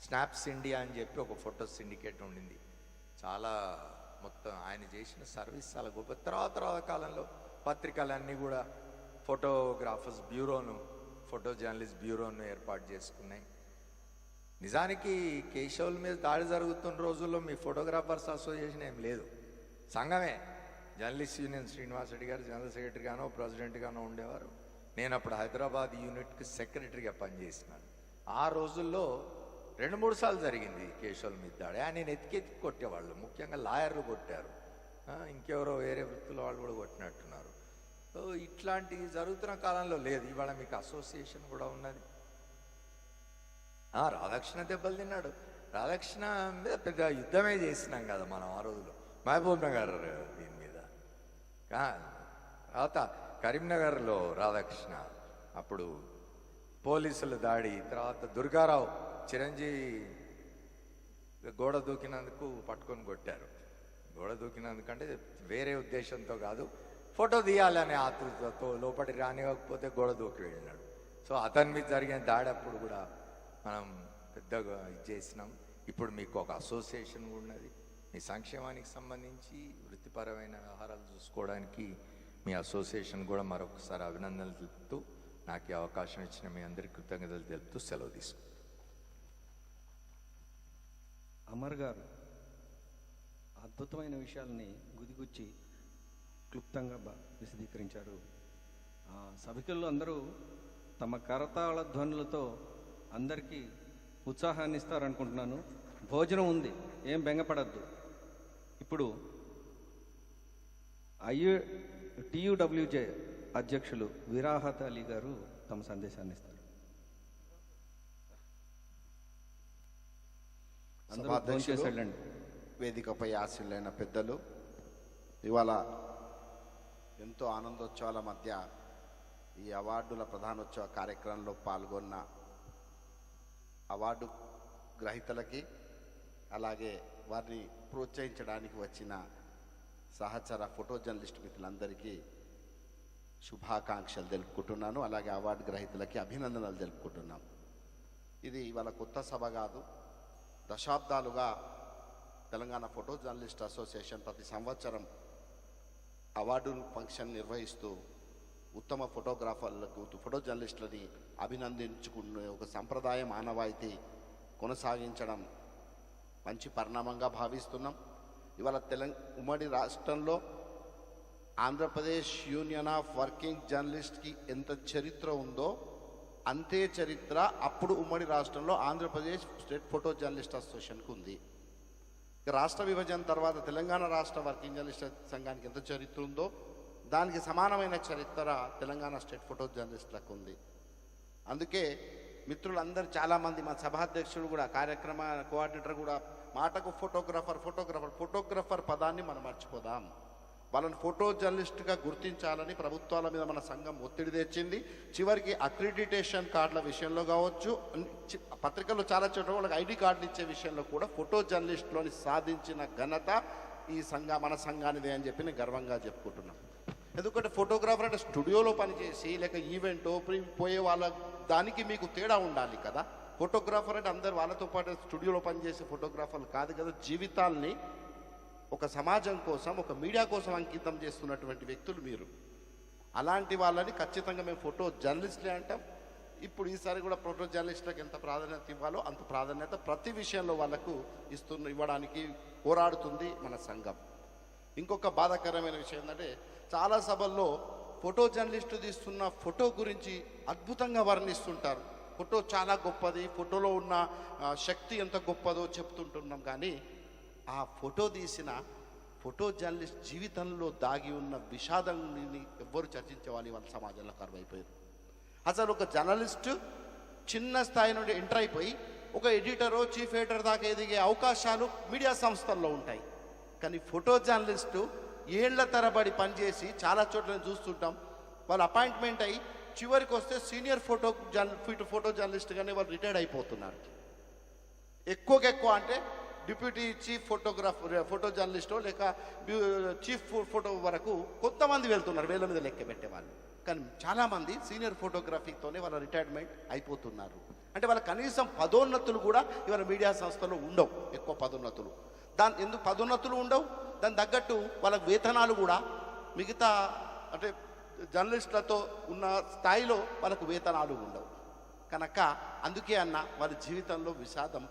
స్నాప్స్ ఇండియా అని చెప్పి ఒక ఫోటో సిండికేట్ ఉండింది. చాలా మొత్తం ఆయన చేసిన సర్వీస్ చాలా గొప్ప. తర్వాత కాలంలో పత్రికలన్నీ కూడా ఫోటోగ్రాఫర్స్ బ్యూరోను, ఫోటో జర్నలిస్ట్ బ్యూరోను ఏర్పాటు చేసుకున్నాయి. నిజానికి కేశవుల మీద దాడి జరుగుతున్న రోజుల్లో మీ ఫోటోగ్రాఫర్స్ అసోసియేషన్ ఏం లేదు, సంఘమే. జర్నలిస్ట్ యూనియన్ శ్రీనివాసరెడ్డి గారు జనరల్ సెక్రటరీగానో ప్రెసిడెంట్గానో ఉండేవారు. నేను అప్పుడు హైదరాబాద్ యూనిట్కి సెక్రటరీగా పనిచేసినాను. ఆ రోజుల్లో 2-3 సార్లు జరిగింది కేశవుల మీద దాడి. ఆయన ఎత్తికి కొట్టేవాళ్ళు, ముఖ్యంగా లాయర్లు కొట్టారు, ఇంకెవరో వేరే వృత్తుల వాళ్ళు కూడా కొట్టినట్టున్నారు. సో ఇట్లాంటివి జరుగుతున్న కాలంలో లేదు. ఇవాళ మీకు అసోసియేషన్ కూడా ఉన్నది. రాధాకృష్ణ దెబ్బలు తిన్నాడు. రాధాకృష్ణ మీద పెద్ద యుద్ధమే చేసినాం కదా మనం ఆ రోజులో, మహబూబ్ నగర్ దీని మీద. తర్వాత కరీంనగర్లో రాధాకృష్ణ అప్పుడు పోలీసుల దాడి, తర్వాత దుర్గారావు చిరంజీవి గోడ దూకినందుకు పట్టుకొని కొట్టారు. గోడ దూకినందుకంటే వేరే ఉద్దేశంతో కాదు, ఫోటో తీయాలనే ఆతృతతో లోపలికి రానివ్వకపోతే గోడ దూకి వెళ్ళినాడు. సో అతని మీద జరిగిన దాడి అప్పుడు కూడా మనం పెద్దగా ఇది చేసినాం. ఇప్పుడు మీకు ఒక అసోసియేషన్ ఉన్నది. మీ సంక్షేమానికి సంబంధించి వృత్తిపరమైన వ్యవహారాలు చూసుకోవడానికి మీ అసోసియేషన్ కూడా మరొకసారి అభినందనలు తెలుపుతూ, నాకు ఈ అవకాశం ఇచ్చిన మీ అందరికీ కృతజ్ఞతలు తెలుపుతూ సెలవు తీసుకుంటాను. అమర్ గారు అద్భుతమైన విషయాలని గుదిగుచ్చి క్లుప్తంగా విశదీకరించారు. సభికుల్లో అందరూ తమ కరతాళ ధ్వనులతో అందరికీ ఉత్సాహాన్ని ఇస్తారనుకుంటున్నాను. భోజనం ఉంది, ఏం బెంగపడద్దు. ఇప్పుడు TUWJ అధ్యక్షులు విరాహత్ అలీ గారు తమ సందేశాన్ని ఇస్తారు. వేదికపై ఆశీలైన పెద్దలు, ఇవాళ ఎంతో ఆనందోత్సవాల మధ్య ఈ అవార్డుల ప్రధానోత్సవ కార్యక్రమంలో పాల్గొన్న అవార్డు గ్రహీతలకి, అలాగే వారిని ప్రోత్సహించడానికి వచ్చిన సహచర ఫోటో జర్నలిస్ట్ మిత్రులందరికీ శుభాకాంక్షలు తెలుపుకుంటున్నాను. అలాగే అవార్డు గ్రహీతలకి అభినందనలు తెలుపుకుంటున్నాం. ఇది ఇవాళ కొత్త సభ కాదు. దశాబ్దాలుగా తెలంగాణ ఫోటో జర్నలిస్ట్ అసోసియేషన్ ప్రతి సంవత్సరం అవార్డు ఫంక్షన్ నిర్వహిస్తూ ఉత్తమ ఫోటోగ్రాఫర్లకు, ఫోటో జర్నలిస్టులని అభినందించుకునే ఒక సంప్రదాయం, ఆనవాయితీ కొనసాగించడం మంచి పరిణామంగా భావిస్తున్నాం. ఇవాళ ఉమ్మడి రాష్ట్రంలో ఆంధ్రప్రదేశ్ యూనియన్ ఆఫ్ వర్కింగ్ జర్నలిస్ట్కి ఎంత చరిత్ర ఉందో అంతే చరిత్ర అప్పుడు ఉమ్మడి రాష్ట్రంలో ఆంధ్రప్రదేశ్ స్టేట్ ఫోటో జర్నలిస్ట్ అసోసియేషన్కి ఉంది. రాష్ట్ర విభజన తర్వాత తెలంగాణ రాష్ట్ర వర్కింగ్ జర్నలిస్ట్ సంఘానికి ఎంత చరిత్ర ఉందో దానికి సమానమైన చరిత్ర తెలంగాణ స్టేట్ ఫోటో జర్నలిస్టులకు ఉంది. అందుకే మిత్రులందరూ చాలామంది మా సభాధ్యక్షుడు కూడా కార్యక్రమ కోఆర్డినేటర్ కూడా మాటకు ఫోటోగ్రఫర్ పదాన్ని మనం మర్చిపోదాం. వాళ్ళని ఫోటో జర్నలిస్ట్గా గుర్తించాలని ప్రభుత్వాల మీద మన సంఘం ఒత్తిడి తెచ్చింది. చివరికి అక్రిడిటేషన్ కార్డుల విషయంలో కావచ్చు, పత్రికల్లో చాలా చోట్ల వాళ్ళకి ఐడి కార్డులు ఇచ్చే విషయంలో కూడా ఫోటో జర్నలిస్ట్లోని సాధించిన ఘనత మన సంఘానిదే అని చెప్పి నేను గర్వంగా చెప్పుకుంటున్నాను. ఎందుకంటే ఫోటోగ్రాఫర్ అంటే స్టూడియోలో పనిచేసి లేక ఈవెంటో పోయే వాళ్ళ దానికి మీకు తేడా ఉండాలి కదా. ఫోటోగ్రాఫర్ అంటే అందరు వాళ్ళతో పాటు స్టూడియోలో పనిచేసే ఫోటోగ్రాఫర్లు కాదు కదా. జీవితాల్ని ఒక సమాజం కోసం, ఒక మీడియా కోసం అంకితం చేస్తున్నటువంటి వ్యక్తులు మీరు. అలాంటి వాళ్ళని ఖచ్చితంగా మేము ఫోటో జర్నలిస్ట్లే అంటాం. ఇప్పుడు ఈసారి కూడా ఫోటో జర్నలిస్టులకు ఎంత ప్రాధాన్యత ఇవ్వాలో అంత ప్రాధాన్యత ప్రతి విషయంలో వాళ్ళకు ఇవ్వడానికి పోరాడుతుంది మన సంఘం. ఇంకొక బాధాకరమైన విషయం ఏంటంటే చాలా సభల్లో ఫోటో జర్నలిస్టు తీస్తున్న ఫోటో గురించి అద్భుతంగా వర్ణిస్తుంటారు. ఫోటో చాలా గొప్పది, ఫోటోలో ఉన్న శక్తి ఎంత గొప్పదో చెప్తుంటున్నాం. కానీ ఆ ఫోటో తీసిన ఫోటో జర్నలిస్ట్ జీవితంలో దాగి ఉన్న విషాదాన్ని ఎవ్వరు చర్చించేవాళ్ళు వాళ్ళ సమాజంలో కరువైపోయారు. అసలు ఒక జర్నలిస్టు చిన్న స్థాయి నుండి ఎంటర్ అయిపోయి ఒక ఎడిటరో చీఫ్ ఎడిటర్ దాకా ఎదిగే అవకాశాలు మీడియా సంస్థల్లో ఉంటాయి. కానీ ఫోటో జర్నలిస్టు ఏళ్ల తరబడి పనిచేసి చాలా చోట్ల చూస్తుంటాం. వాళ్ళు అపాయింట్మెంట్ అయ్యి చివరికి వస్తే సీనియర్ ఫోటో జర్నలిస్ట్గానే వాళ్ళు రిటైర్డ్ అయిపోతున్నారు. ఎక్కువ అంటే డిప్యూటీ చీఫ్ ఫోటో జర్నలిస్టో లేక చీఫ్ ఫోటో వరకు కొంతమంది వెళ్తున్నారు, వేల మీద లెక్క పెట్టేవాళ్ళు. కానీ చాలామంది సీనియర్ ఫోటోగ్రఫీతోనే వాళ్ళ రిటైర్మెంట్ అయిపోతున్నారు. అంటే వాళ్ళ కనీసం పదోన్నతులు కూడా ఇవాళ మీడియా సంస్థలో ఉండవు. ఎక్కువ పదోన్నతులు ఎందుకు పదోన్నతులు ఉండవు, దాని తగ్గట్టు వాళ్ళకి వేతనాలు కూడా మిగతా అంటే జర్నలిస్టులతో ఉన్న స్థాయిలో వాళ్ళకు వేతనాలు ఉండవు. కనుక అందుకే వాళ్ళ జీవితంలో విషాదం,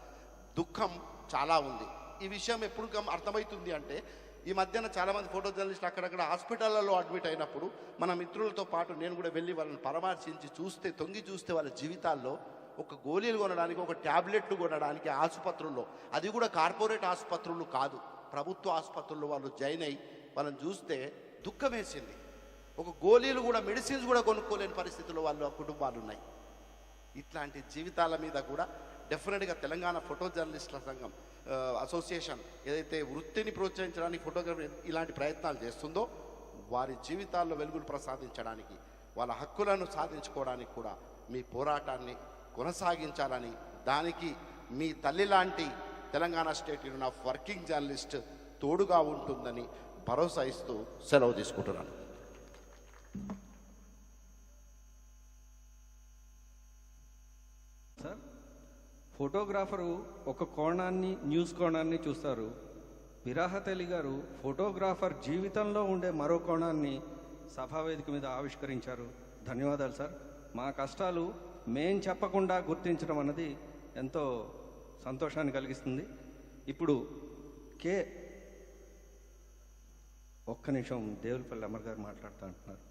దుఃఖం చాలా ఉంది. ఈ విషయం ఎప్పుడు అర్థమవుతుంది అంటే ఈ మధ్యన చాలామంది ఫోటో జర్నలిస్టులు అక్కడక్కడ హాస్పిటళ్లలో అడ్మిట్ అయినప్పుడు మన మిత్రులతో పాటు నేను కూడా వెళ్ళి వాళ్ళని పరామర్శించి తొంగి చూస్తే వాళ్ళ జీవితాల్లో ఒక గోళీలు కొనడానికి, ఒక ట్యాబ్లెట్లు కొనడానికి ఆసుపత్రుల్లో, అది కూడా కార్పొరేట్ ఆసుపత్రులు కాదు, ప్రభుత్వ ఆసుపత్రుల్లో వాళ్ళు జాయిన్ అయ్యి వాళ్ళని చూస్తే దుఃఖం వేసింది. ఒక గోళీలు కూడా, మెడిసిన్స్ కూడా కొనుక్కోలేని పరిస్థితుల్లో వాళ్ళ కుటుంబాలు ఉన్నాయి. ఇట్లాంటి జీవితాల మీద కూడా డెఫినెట్గా తెలంగాణ ఫోటో జర్నలిస్టుల సంఘం అసోసియేషన్ ఏదైతే వృత్తిని ప్రోత్సహించడానికి ఫోటోగ్రఫీ ఇలాంటి ప్రయత్నాలు చేస్తుందో వారి జీవితాల్లో వెలుగులు ప్రసాదించడానికి, వాళ్ళ హక్కులను సాధించుకోవడానికి కూడా మీ పోరాటాన్ని కొనసాగించాలని, దానికి మీ తల్లి లాంటి Telangana state union of working journalist తోడుగా ఉంటుందని భరోసా ఇస్తూ సెలవు తీసుకుంటున్నాను. సార్, ఫోటోగ్రాఫరు ఒక కోణాన్ని, న్యూస్ కోణాన్ని చూస్తారు. విరాహత్ అలీ గారు ఫోటోగ్రాఫర్ జీవితంలో ఉండే మరో కోణాన్ని సభావేదిక మీద ఆవిష్కరించారు. ధన్యవాదాలు సార్. మా కష్టాలు మేం చెప్పకుండా గుర్తించడం అన్నది ఎంతో సంతోషాన్ని కలిగిస్తుంది. ఇప్పుడు ఒక్క నిమిషం దేవులపల్లి అమర్ గారు మాట్లాడుతూ అంటున్నారు.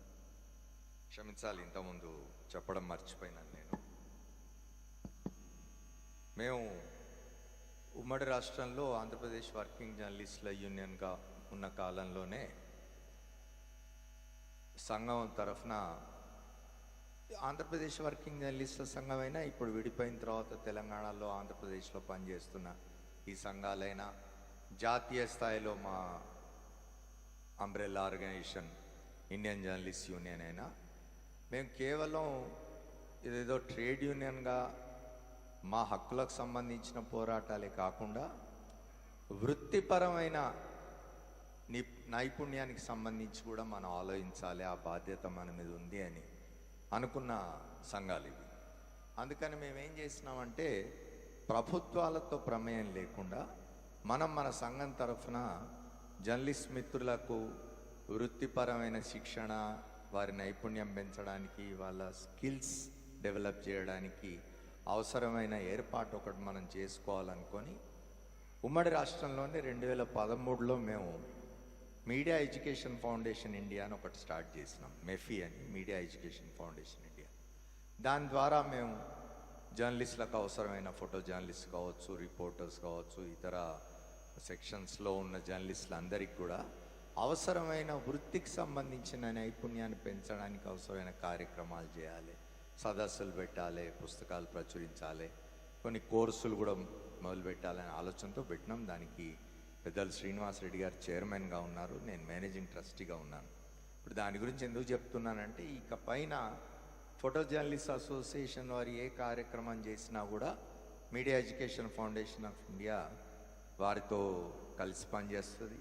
క్షమించాలి, ఇంతకుముందు చెప్పడం మర్చిపోయినాను నేను. మేము ఉమ్మడి రాష్ట్రంలో ఆంధ్రప్రదేశ్ వర్కింగ్ జర్నలిస్టుల యూనియన్గా ఉన్న కాలంలోనే సంఘం తరఫున ఆంధ్రప్రదేశ్ వర్కింగ్ జర్నలిస్టుల సంఘం అయినా, ఇప్పుడు విడిపోయిన తర్వాత తెలంగాణలో ఆంధ్రప్రదేశ్లో పనిచేస్తున్న ఈ సంఘాలైనా, జాతీయ స్థాయిలో మా umbrella organisation Indian journalist union అయినా, మేము కేవలం ఇదేదో ట్రేడ్ యూనియన్గా మా హక్కులకు సంబంధించిన పోరాటాలే కాకుండా వృత్తిపరమైన నైపుణ్యానికి సంబంధించి కూడా మనం ఆలోచించాలి, ఆ బాధ్యత మన మీద ఉంది అని అనుకున్న సంఘాలు ఇవి. అందుకని మేమేం చేసినామంటే ప్రభుత్వాలతో ప్రమేయం లేకుండా మన సంఘం తరఫున జర్నలిస్ట్ మిత్రులకు వృత్తిపరమైన శిక్షణ, వారి నైపుణ్యం పెంచడానికి, వాళ్ళ స్కిల్స్ డెవలప్ చేయడానికి అవసరమైన ఏర్పాటు ఒకటి మనం చేసుకోవాలనుకొని ఉమ్మడి రాష్ట్రంలోనే 2013లో మేము మీడియా ఎడ్యుకేషన్ ఫౌండేషన్ ఇండియా అని ఒకటి స్టార్ట్ చేసినాం. మెఫీ అని, మీడియా ఎడ్యుకేషన్ ఫౌండేషన్ ఇండియా. దాని ద్వారా మేము జర్నలిస్టులకు అవసరమైన ఫోటో జర్నలిస్ట్ కావచ్చు, రిపోర్టర్స్ కావచ్చు, ఇతర సెక్షన్స్లో ఉన్న జర్నలిస్టులందరికీ కూడా అవసరమైన వృత్తికి సంబంధించిన నైపుణ్యాన్ని పెంచడానికి అవసరమైన కార్యక్రమాలు చేయాలి. సదస్సులు పెట్టాలి, పుస్తకాలు ప్రచురించాలి, కొన్ని కోర్సులు కూడా మొదలు పెట్టాలనే ఆలోచనతో పెట్టినాం. దానికి పెద్దలు శ్రీనివాస్ రెడ్డి గారు చైర్మన్గా ఉన్నారు, నేను మేనేజింగ్ ట్రస్టీగా ఉన్నాను. ఇప్పుడు దాని గురించి ఎందుకు చెప్తున్నానంటే, ఇక పైన ఫోటో జర్నలిస్ట్ అసోసియేషన్ వారు ఏ కార్యక్రమం చేసినా కూడా media education foundation of India వారితో కలిసి పనిచేస్తుంది.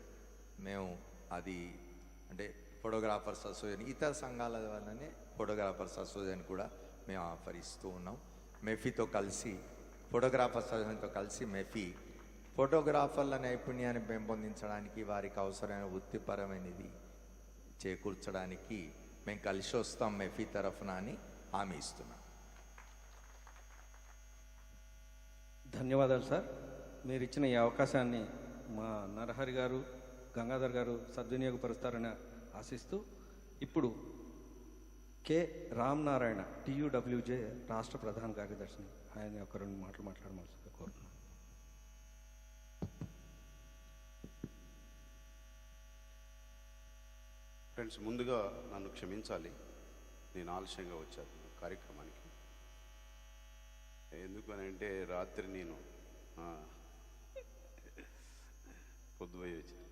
మేము అది అంటే ఫోటోగ్రాఫర్స్ అసోసియేషన్ ఇతర సంఘాల వల్లనే ఫోటోగ్రాఫర్స్ అసోసియేషన్ కూడా మేము ఆఫర్ ఇస్తూ ఉన్నాం. మెఫీతో కలిసి, ఫోటోగ్రాఫర్స్ అసోసియేషన్తో కలిసి మెఫీ ఫోటోగ్రాఫర్ల నైపుణ్యాన్ని పెంపొందించడానికి, వారికి అవసరమైన వృత్తిపరమైనది చేకూర్చడానికి మేము కలిసి వస్తాం మెఫీ తరఫున అని హామీ ఇస్తున్నాం. ధన్యవాదాలు సార్. మీరు ఇచ్చిన ఈ అవకాశాన్ని మా నరహరి గారు, గంగాధర్ గారు సద్వినియోగపరుస్తారని ఆశిస్తూ ఇప్పుడు కె రామనారాయణ TUWJ రాష్ట్ర ప్రధాన కార్యదర్శిని ఆయన ఒక 2 మాటలు మాట్లాడమని కోరుతున్నాను. ఫ్రెండ్స్, ముందుగా నన్ను క్షమించాలి, నేను ఆలస్యంగా వచ్చాను కార్యక్రమానికి. ఎందుకనంటే రాత్రి నేను పొద్దుపోయి వచ్చాను.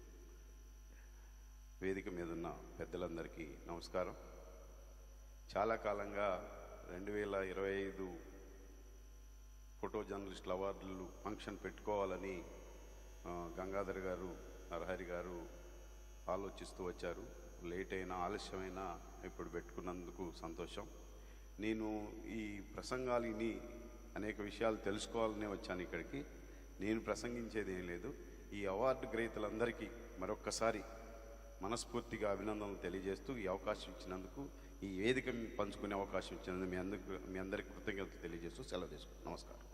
వేదిక మీద ఉన్న పెద్దలందరికీ నమస్కారం. చాలా కాలంగా 2025 ఫోటో జర్నలిస్టుల అవార్డులు ఫంక్షన్ పెట్టుకోవాలని గంగాధర్ గారు, నరహరి గారు ఆలోచిస్తూ వచ్చారు. లేట్ అయినా, ఆలస్యమైనా ఇప్పుడు పెట్టుకున్నందుకు సంతోషం. నేను ఈ ప్రసంగాలని అనేక విషయాలు తెలుసుకోవాలనే వచ్చాను ఇక్కడికి. నేను ప్రసంగించేది ఏం లేదు. ఈ అవార్డు గ్రహీతలందరికీ మరొక్కసారి మనస్ఫూర్తిగా అభినందనలు తెలియజేస్తూ ఈ అవకాశం ఇచ్చినందుకు, ఈ వేదిక పంచుకునే అవకాశం ఇచ్చినందుకు మీ అందరికీ కృతజ్ఞతలు తెలియజేస్తూ సెలవు తీసుకుంటాను. నమస్కారం.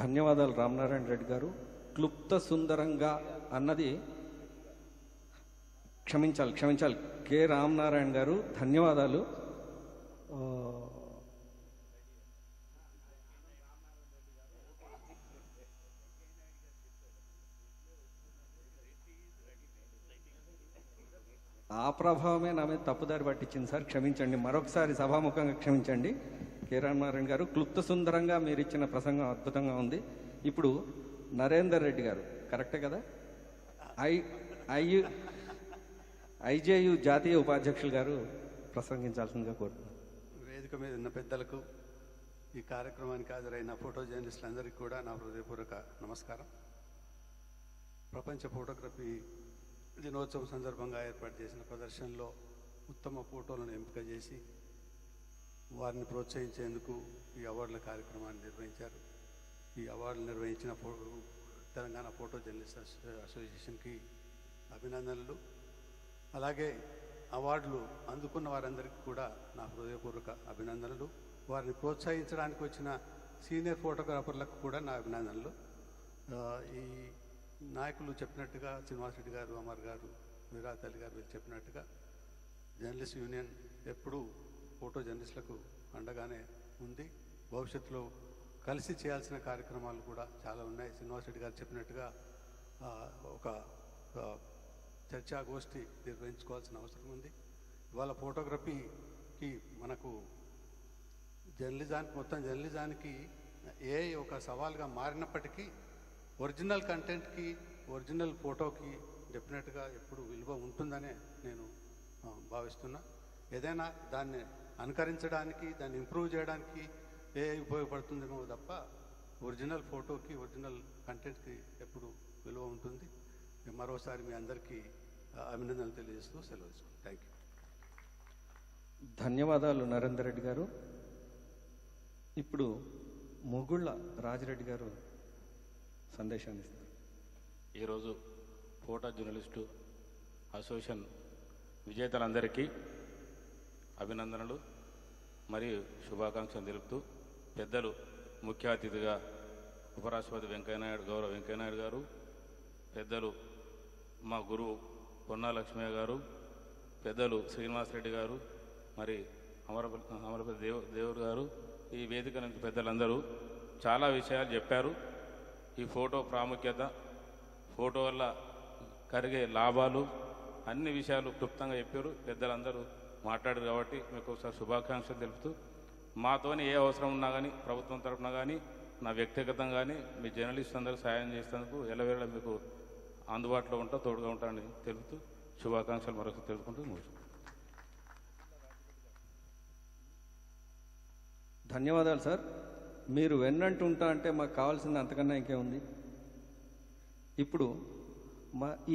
ధన్యవాదాలు రామనారాయణ రెడ్డి గారు. క్లుప్త సుందరంగా అన్నది క్షమించాలి కె రామనారాయణ గారు, ధన్యవాదాలు. ఆ ప్రభావమే నా మీద తప్పుదారి పట్టించింది సార్, క్షమించండి. మరొకసారి సభాముఖంగా క్షమించండి. కె రామనారాయణ గారు, క్లుప్త సుందరంగా మీరు ఇచ్చిన ప్రసంగం అద్భుతంగా ఉంది. ఇప్పుడు నరేందర్ రెడ్డి గారు, కరెక్టే కదా, IJU జాతీయ ఉపాధ్యక్షులు గారు ప్రసంగించాల్సిందిగా కోరుతున్నాను. వేదిక మీద ఉన్న పెద్దలకు, ఈ కార్యక్రమానికి హాజరైన ఫోటో జర్నలిస్టులందరికీ కూడా నా హృదయపూర్వక నమస్కారం. ప్రపంచ ఫోటోగ్రఫీ దినోత్సవం సందర్భంగా ఏర్పాటు చేసిన ప్రదర్శనలో ఉత్తమ ఫోటోలను ఎంపిక చేసి వారిని ప్రోత్సహించేందుకు ఈ అవార్డుల కార్యక్రమాన్ని నిర్వహించారు. ఈ అవార్డులు నిర్వహించిన తెలంగాణ ఫోటో జర్నలిస్ట్ అసోసియేషన్కి అభినందనలు. అలాగే అవార్డులు అందుకున్న వారందరికీ కూడా నా హృదయపూర్వక అభినందనలు. వారిని ప్రోత్సహించడానికి వచ్చిన సీనియర్ ఫోటోగ్రాఫర్లకు కూడా నా అభినందనలు. ఈ నాయకులు చెప్పినట్టుగా, శ్రీనివాస్ రెడ్డి గారు, అమర్ గారు, విరాట్ అలీ గారు చెప్పినట్టుగా జర్నలిస్ట్ యూనియన్ ఎప్పుడూ ఫోటో జర్నలిస్టులకు అండగానే ఉంది. భవిష్యత్తులో కలిసి చేయాల్సిన కార్యక్రమాలు కూడా చాలా ఉన్నాయి. శ్రీనివాస్ రెడ్డి గారు చెప్పినట్టుగా ఒక చర్చాగోష్ఠి నిర్వహించుకోవాల్సిన అవసరం ఉంది. ఇవాళ ఫోటోగ్రఫీకి మనకు మొత్తం జర్నలిజానికి ఒక సవాల్గా మారినప్పటికీ ఒరిజినల్ కంటెంట్కి, ఒరిజినల్ ఫోటోకి డెఫినెట్గా ఎప్పుడు విలువ ఉంటుందనే నేను భావిస్తున్నా. ఏదైనా దాన్ని అనుకరించడానికి, దాన్ని ఇంప్రూవ్ చేయడానికి ఉపయోగపడుతుందేమో తప్ప ఒరిజినల్ ఫోటోకి, ఒరిజినల్ కంటెంట్కి ఎప్పుడు విలువ ఉంటుంది. మరోసారి మీ అందరికీ అభినందనలు తెలియజేస్తూ సెలవు తీసుకుంటాను. Thank you. ధన్యవాదాలు నరేందర్ రెడ్డి గారు. ఇప్పుడు ముగుళ్ళ రాజిరెడ్డి గారు సందేశాన్ని ఇస్తారు. ఈరోజు ఫోటో జర్నలిస్టు అసోసియేషన్ విజేతలందరికీ అభినందనలు మరియు శుభాకాంక్షలు తెలుపుతూ, పెద్దలు ముఖ్య అతిథిగా ఉపరాష్ట్రపతి గౌరవ వెంకయ్యనాయుడు గారు, పెద్దలు మా గురువు పొన్నా లక్ష్మయ్య గారు, పెద్దలు శ్రీనివాస్ రెడ్డి గారు, మరి అమరపతి దేవుడు గారు, ఈ వేదిక నుంచి పెద్దలందరూ చాలా విషయాలు చెప్పారు. ఈ ఫోటో ప్రాముఖ్యత, ఫోటో వల్ల కలిగే లాభాలు, అన్ని విషయాలు క్లుప్తంగా చెప్పారు. పెద్దలందరూ మాట్లాడారు కాబట్టి మీకు ఒకసారి శుభాకాంక్షలు తెలుపుతూ, మాతోని ఏ అవసరం ఉన్నా కానీ ప్రభుత్వం తరఫున కానీ నా వ్యక్తిగతంగా కానీ మీ జర్నలిస్ట్ అందరూ సాయం చేసేందుకు ఎల్లవేళ మీకు అందుబాటులో ఉంటా తోడుగా ఉంటానని తెలుపుతూ శుభాకాంక్షలు మరొకసారి తెలుపుకుంటూ ముగిస్తాను. ధన్యవాదాలు సార్. మీరు వెన్నంటుంటా అంటే మాకు కావాల్సింది అంతకన్నా ఇంకేముంది. ఇప్పుడు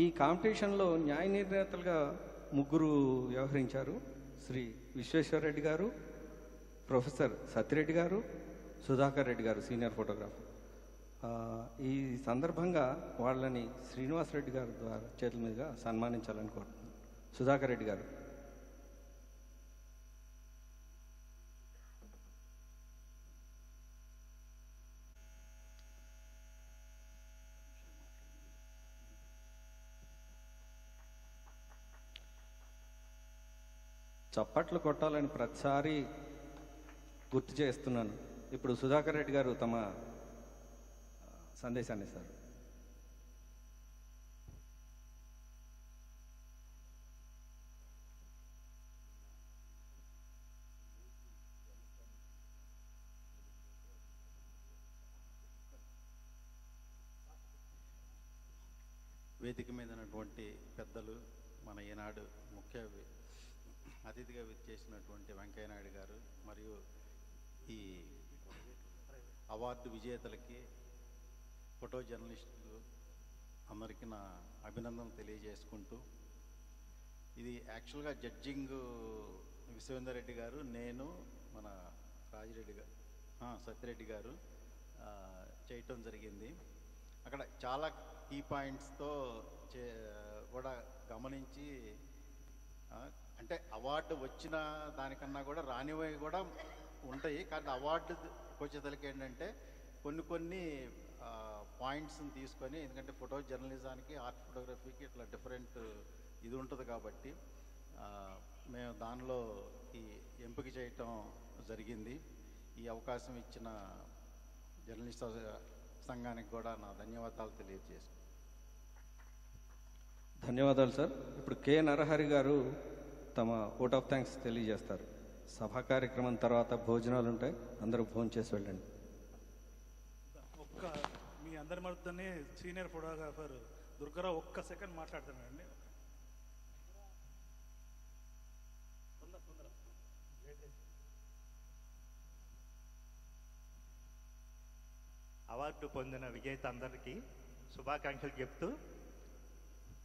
ఈ కాంపిటీషన్లో న్యాయ నిర్ణేతలుగా ముగ్గురు వ్యవహరించారు. శ్రీ విశ్వేశ్వరరెడ్డి గారు, ప్రొఫెసర్ సత్యరెడ్డి గారు, సుధాకర్ రెడ్డి గారు సీనియర్ ఫోటోగ్రాఫర్. ఈ సందర్భంగా వాళ్ళని శ్రీనివాసరెడ్డి గారి ద్వారా చేతుల మీదుగా సన్మానించాలని కోరుతున్నాను. సుధాకర్ రెడ్డి గారు. చప్పట్లు కొట్టాలని ప్రతిసారి గుర్తు చేస్తున్నాను. ఇప్పుడు సుధాకర్ రెడ్డి గారు తమ సందేశాన్ని ఇస్తారు. వేదిక మీద ఉన్నటువంటి పెద్దలు, మన ఈనాడు ముఖ్య అతిథిగా విచ్చేసినటువంటి వెంకయ్యనాయుడు గారు, మరియు ఈ అవార్డు విజేతలకి, ఫోటో జర్నలిస్టులు అందరికీ నా అభినందనలు తెలియజేసుకుంటూ, ఇది యాక్చువల్గా జడ్జింగ్ విశ్వేందర్ రెడ్డి గారు, నేను, మన రాజిరెడ్డి గారు, సత్యరెడ్డి గారు చేయటం జరిగింది. అక్కడ చాలా కీ పాయింట్స్తో కూడా గమనించి, అంటే అవార్డు వచ్చిన దానికన్నా కూడా రానివి కూడా ఉంటాయి. కానీ అవార్డు వచ్చేతలకి ఏంటంటే కొన్ని పాయింట్స్ని తీసుకొని, ఎందుకంటే ఫోటో జర్నలిజానికి, ఆర్ట్ ఫోటోగ్రఫీకి ఇట్లా డిఫరెంట్ ఇది ఉంటుంది కాబట్టి మేము దానిలో ఈ ఎంపిక చేయటం జరిగింది. ఈ అవకాశం ఇచ్చిన జర్నలిస్ట్ సంఘానికి కూడా నా ధన్యవాదాలు తెలియజేస్తాను. ధన్యవాదాలు సార్. ఇప్పుడు కె నరహరి గారు తమ ఓట్ ఆఫ్ థ్యాంక్స్ తెలియజేస్తారు. సభా కార్యక్రమం తర్వాత భోజనాలు ఉంటాయి, అందరూ భోజనం చేసి వెళ్ళండి. మీ అందరి మధ్యనే సీనియర్ ఫోటోగ్రాఫర్ దుర్గారావు ఒక్క సెకండ్ మాట్లాడుతున్నాడండి. అవార్డు పొందిన విజేత అందరికీ శుభాకాంక్షలు చెప్తూ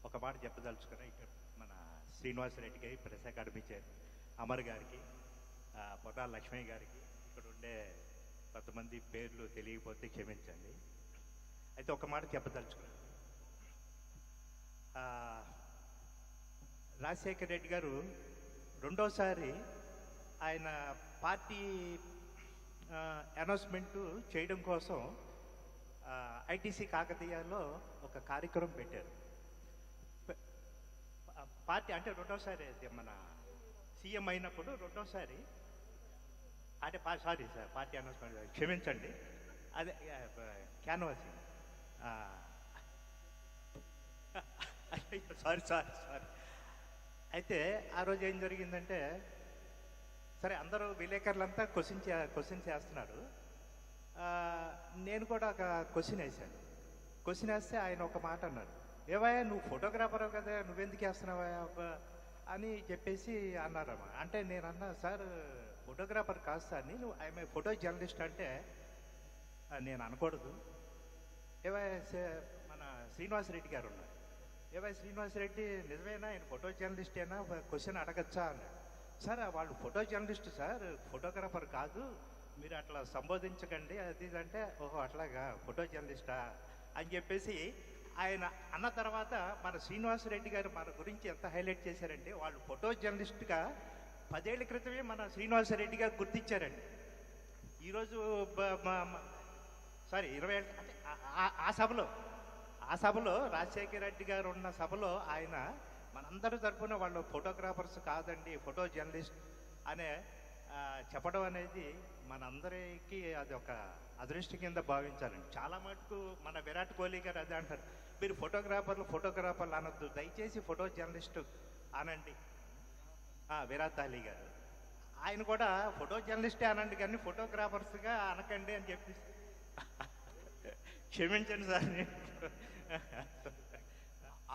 ఒక మాట చెప్పదలుచుకున్నా. ఇక్కడ మన శ్రీనివాసరెడ్డి గారి, ప్రెస్ అకాడమీ చైర్మన్ అమర్ గారికి, పొటాల లక్ష్మయ్య గారికి, ఇక్కడ ఉండే కొంతమంది పేర్లు తెలియకపోతే క్షమించండి. అయితే ఒక మాట చెప్పదలుచుకున్నాను. రాజశేఖర రెడ్డి గారు రెండోసారి ఆయన పార్టీ అనౌన్స్మెంటు చేయడం కోసం ఐటీసీ కాకతీయలో ఒక కార్యక్రమం పెట్టారు. పార్టీ అంటే రెండోసారి మన సీఎం అయినప్పుడు రెండోసారి, అంటే సారీ సార్, పార్టీ అనౌన్స్మెంట్ క్షమించండి, అదే క్యాన్వాసింగ్, సారీ. అయితే ఆ రోజు ఏం జరిగిందంటే, సరే అందరూ విలేకరులంతా క్వశ్చన్ చేస్తున్నారు. నేను కూడా ఒక క్వశ్చన్ వేశాను. క్వశ్చన్ వేస్తే ఆయన ఒక మాట అన్నారు, ఏవయ్యా నువ్వు ఫోటోగ్రాఫర్ కదా, నువ్వెందుకు వేస్తున్నావా అని చెప్పేసి అన్నారమ్మా. అంటే నేను అన్నా, సార్ ఫోటోగ్రాఫర్ కాదు సార్, నేను ఐఎమ్ ఫోటో జర్నలిస్ట్ అంటే నేను అనకూడదు. మన శ్రీనివాసరెడ్డి గారు ఉన్నారు. శ్రీనివాసరెడ్డి నిజమేనా, ఆయన ఫోటో జర్నలిస్టేనా, క్వశ్చన్ అడగచ్చా అన్నాడు. సార్ వాళ్ళు ఫోటో జర్నలిస్ట్ సార్, ఫోటోగ్రాఫర్ కాదు, మీరు అట్లా సంబోధించకండి అది అంటే, ఓహో అట్లాగా ఫోటో జర్నలిస్టా అని చెప్పేసి ఆయన అన్న తర్వాత మన శ్రీనివాసరెడ్డి గారు మన గురించి ఎంత హైలైట్ చేశారంటే, వాళ్ళు ఫోటో జర్నలిస్ట్గా 10 ఏళ్ల క్రితమే మన శ్రీనివాసరెడ్డి గారు గుర్తించారండి. ఈరోజు సారీ 20 ఏళ్ళ అంటే ఆ సభలో రాజశేఖర రెడ్డి గారు ఉన్న సభలో ఆయన మనందరి తరఫున వాళ్ళు ఫోటోగ్రాఫర్స్ కాదండి, ఫోటో జర్నలిస్ట్ అనే చెప్పడం అనేది మనందరికీ అది ఒక అదృష్టం కింద భావించాలండి. చాలా మటుకు మన విరాట్ కోహ్లీ గారు అదే అంటారు, మీరు ఫోటోగ్రాఫర్లు అనొద్దు, దయచేసి ఫోటో జర్నలిస్టు అనండి. విరాట్ కోహ్లీ గారు ఆయన కూడా ఫోటో జర్నలిస్టే అనండి కానీ ఫోటోగ్రాఫర్స్గా అనకండి అని చెప్పి క్షమించండి సార్.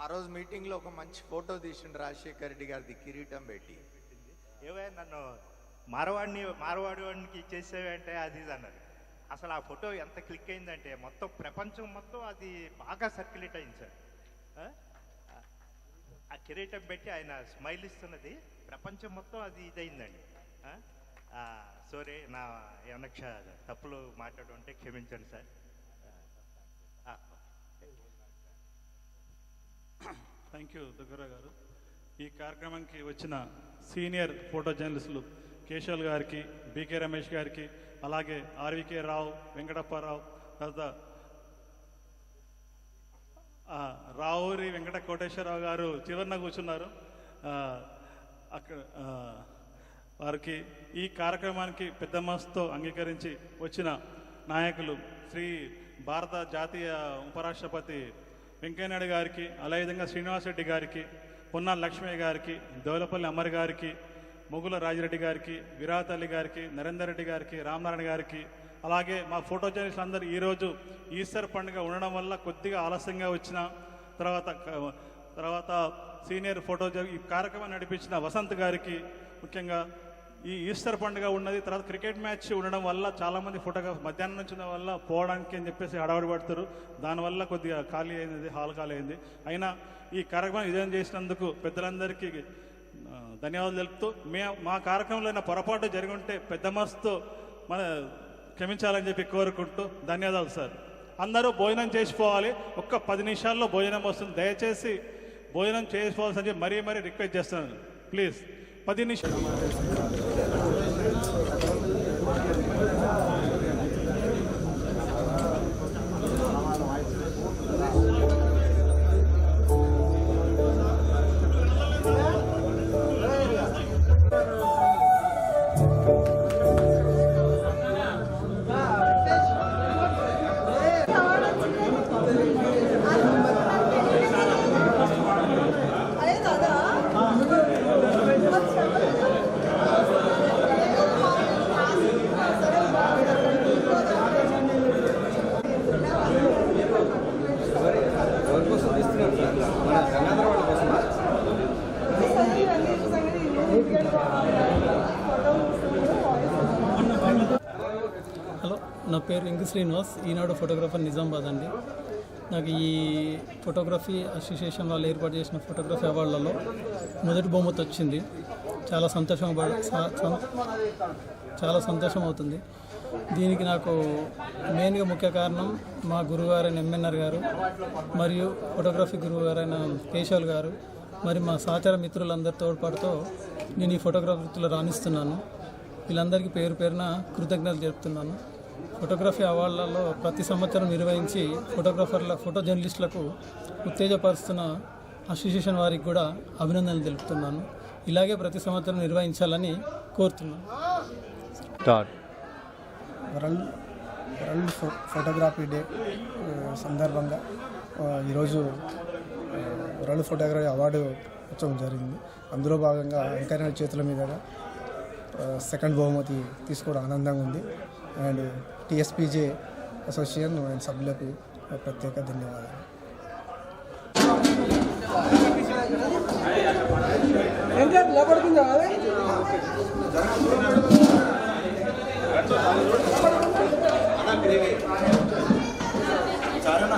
ఆ రోజు మీటింగ్లో ఒక మంచి ఫోటో తీసిండు రాజశేఖర రెడ్డి గారిది కిరీటం పెట్టి. ఏవే నన్ను మారవాడికి ఇచ్చేసేవంటే అది ఇది అన్నారు. అసలు ఆ ఫోటో ఎంత క్లిక్ అయిందంటే మొత్తం ప్రపంచం మొత్తం అది బాగా సర్క్యులేట్ అయింది సార్. ఆ కిరీటం పెట్టి ఆయన స్మైల్ ఇస్తున్నది ప్రపంచం మొత్తం అది ఇదైందండి. సారీ, నా ఏమన్నా తప్పులు మాట్లాడుంటే క్షమించండి సార్. థ్యాంక్ యూ దుగ్గరావు గారు. ఈ కార్యక్రమానికి వచ్చిన సీనియర్ ఫోటో జర్నలిస్టులు కేశవ్ గారికి, బీకే రమేష్ గారికి, అలాగే ఆర్వికే రావు, వెంకటప్పారావు, తర్వాత రావురి వెంకట కోటేశ్వరరావు గారు చివరిన కూర్చున్నారు. అక్కడ వారికి ఈ కార్యక్రమానికి పెద్ద మనసుతో అంగీకరించి వచ్చిన నాయకులు శ్రీ భారత జాతీయ ఉపరాష్ట్రపతి వెంకయ్యనాయుడు గారికి, అదేవిధంగా శ్రీనివాసరెడ్డి గారికి, పొన్నాల లక్ష్మయ్య గారికి, దౌలపల్లి అమర్ గారికి, మొగుల రాజిరెడ్డి గారికి, విరాట్ అలీ గారికి, నరేందర్ రెడ్డి గారికి, రామనారాయణ గారికి, అలాగే మా ఫోటో జర్నలిస్టులు అందరూ ఈరోజు ఈస్టర్ పండుగ ఉండడం వల్ల కొద్దిగా ఆలస్యంగా వచ్చిన తర్వాత సీనియర్ ఫోటో ఈ కార్యక్రమాన్ని నడిపించిన వసంత్ గారికి, ముఖ్యంగా ఈ ఈస్టర్ పండుగ ఉన్నది, తర్వాత క్రికెట్ మ్యాచ్ ఉండడం వల్ల చాలామంది ఫోటోగ్రాఫర్ మధ్యాహ్నం నుంచి ఉన్న వల్ల పోవడానికి అని చెప్పేసి హడావిడి పడుతారు. దానివల్ల కొద్దిగా ఖాళీ అయింది, హాల్ ఖాళీ అయింది. అయినా ఈ కార్యక్రమం విజయం చేసినందుకు పెద్దలందరికీ ధన్యవాదాలు తెలుపుతూ, మా కార్యక్రమంలో అయినా పొరపాటు జరిగి ఉంటే పెద్ద మనసుతో క్షమించాలని చెప్పి కోరుకుంటూ ధన్యవాదాలు సార్. అందరూ భోజనం చేసిపోవాలి. ఒక్క 10 నిమిషాల్లో భోజనం వస్తుంది. దయచేసి భోజనం చేసుకోవాల్సి చెప్పి మరీ రిక్వెస్ట్ చేస్తున్నాను. ప్లీజ్ 10 నిమిషాలు. హలో, నా పేరు ఇంకు శ్రీనివాస్, ఈనాడు ఫోటోగ్రాఫర్ నిజామాబాద్ అండి. నాకు ఈ ఫోటోగ్రఫీ అసోసియేషన్ వాళ్ళు ఏర్పాటు చేసిన ఫోటోగ్రఫీ అవార్డులలో మొదటి బహుమతి వచ్చింది. చాలా సంతోషం అవుతుంది. దీనికి నాకు మెయిన్గా ముఖ్య కారణం మా గురువుగారైన ఎంఎన్ఆర్ గారు, మరియు ఫోటోగ్రఫీ గురువుగారైన కేశవ్ గారు, మరి మా సహచర మిత్రులందరి తోడ్పాటుతో నేను ఈ ఫోటోగ్రఫీలో రాణిస్తున్నాను. వీళ్ళందరికీ పేరు పేరున కృతజ్ఞతలు జరుపుతున్నాను. ఫోటోగ్రఫీ అవార్డులలో ప్రతి సంవత్సరం నిర్వహించి ఫోటో జర్నలిస్టులకు ఉత్తేజపరుస్తున్న అసోసియేషన్ వారికి కూడా అభినందనలు తెలుపుతున్నాను. ఇలాగే ప్రతి సంవత్సరం నిర్వహించాలని కోరుతున్నాను. వరల్డ్ ఫోటోగ్రఫీ డే సందర్భంగా ఈరోజు వరల్డ్ ఫోటోగ్రఫీ అవార్డు ఉత్సవం జరిగింది. అందులో భాగంగా వెంకయ్యనాయుడు చేతుల మీదుగా సెకండ్ బహుమతి తీసుకోవడం ఆనందంగా ఉంది. అండ్ టీఎస్పీజే అసోసియేషన్ అండ్ సభ్యులకు ప్రత్యేక ధన్యవాదాలు. చాలా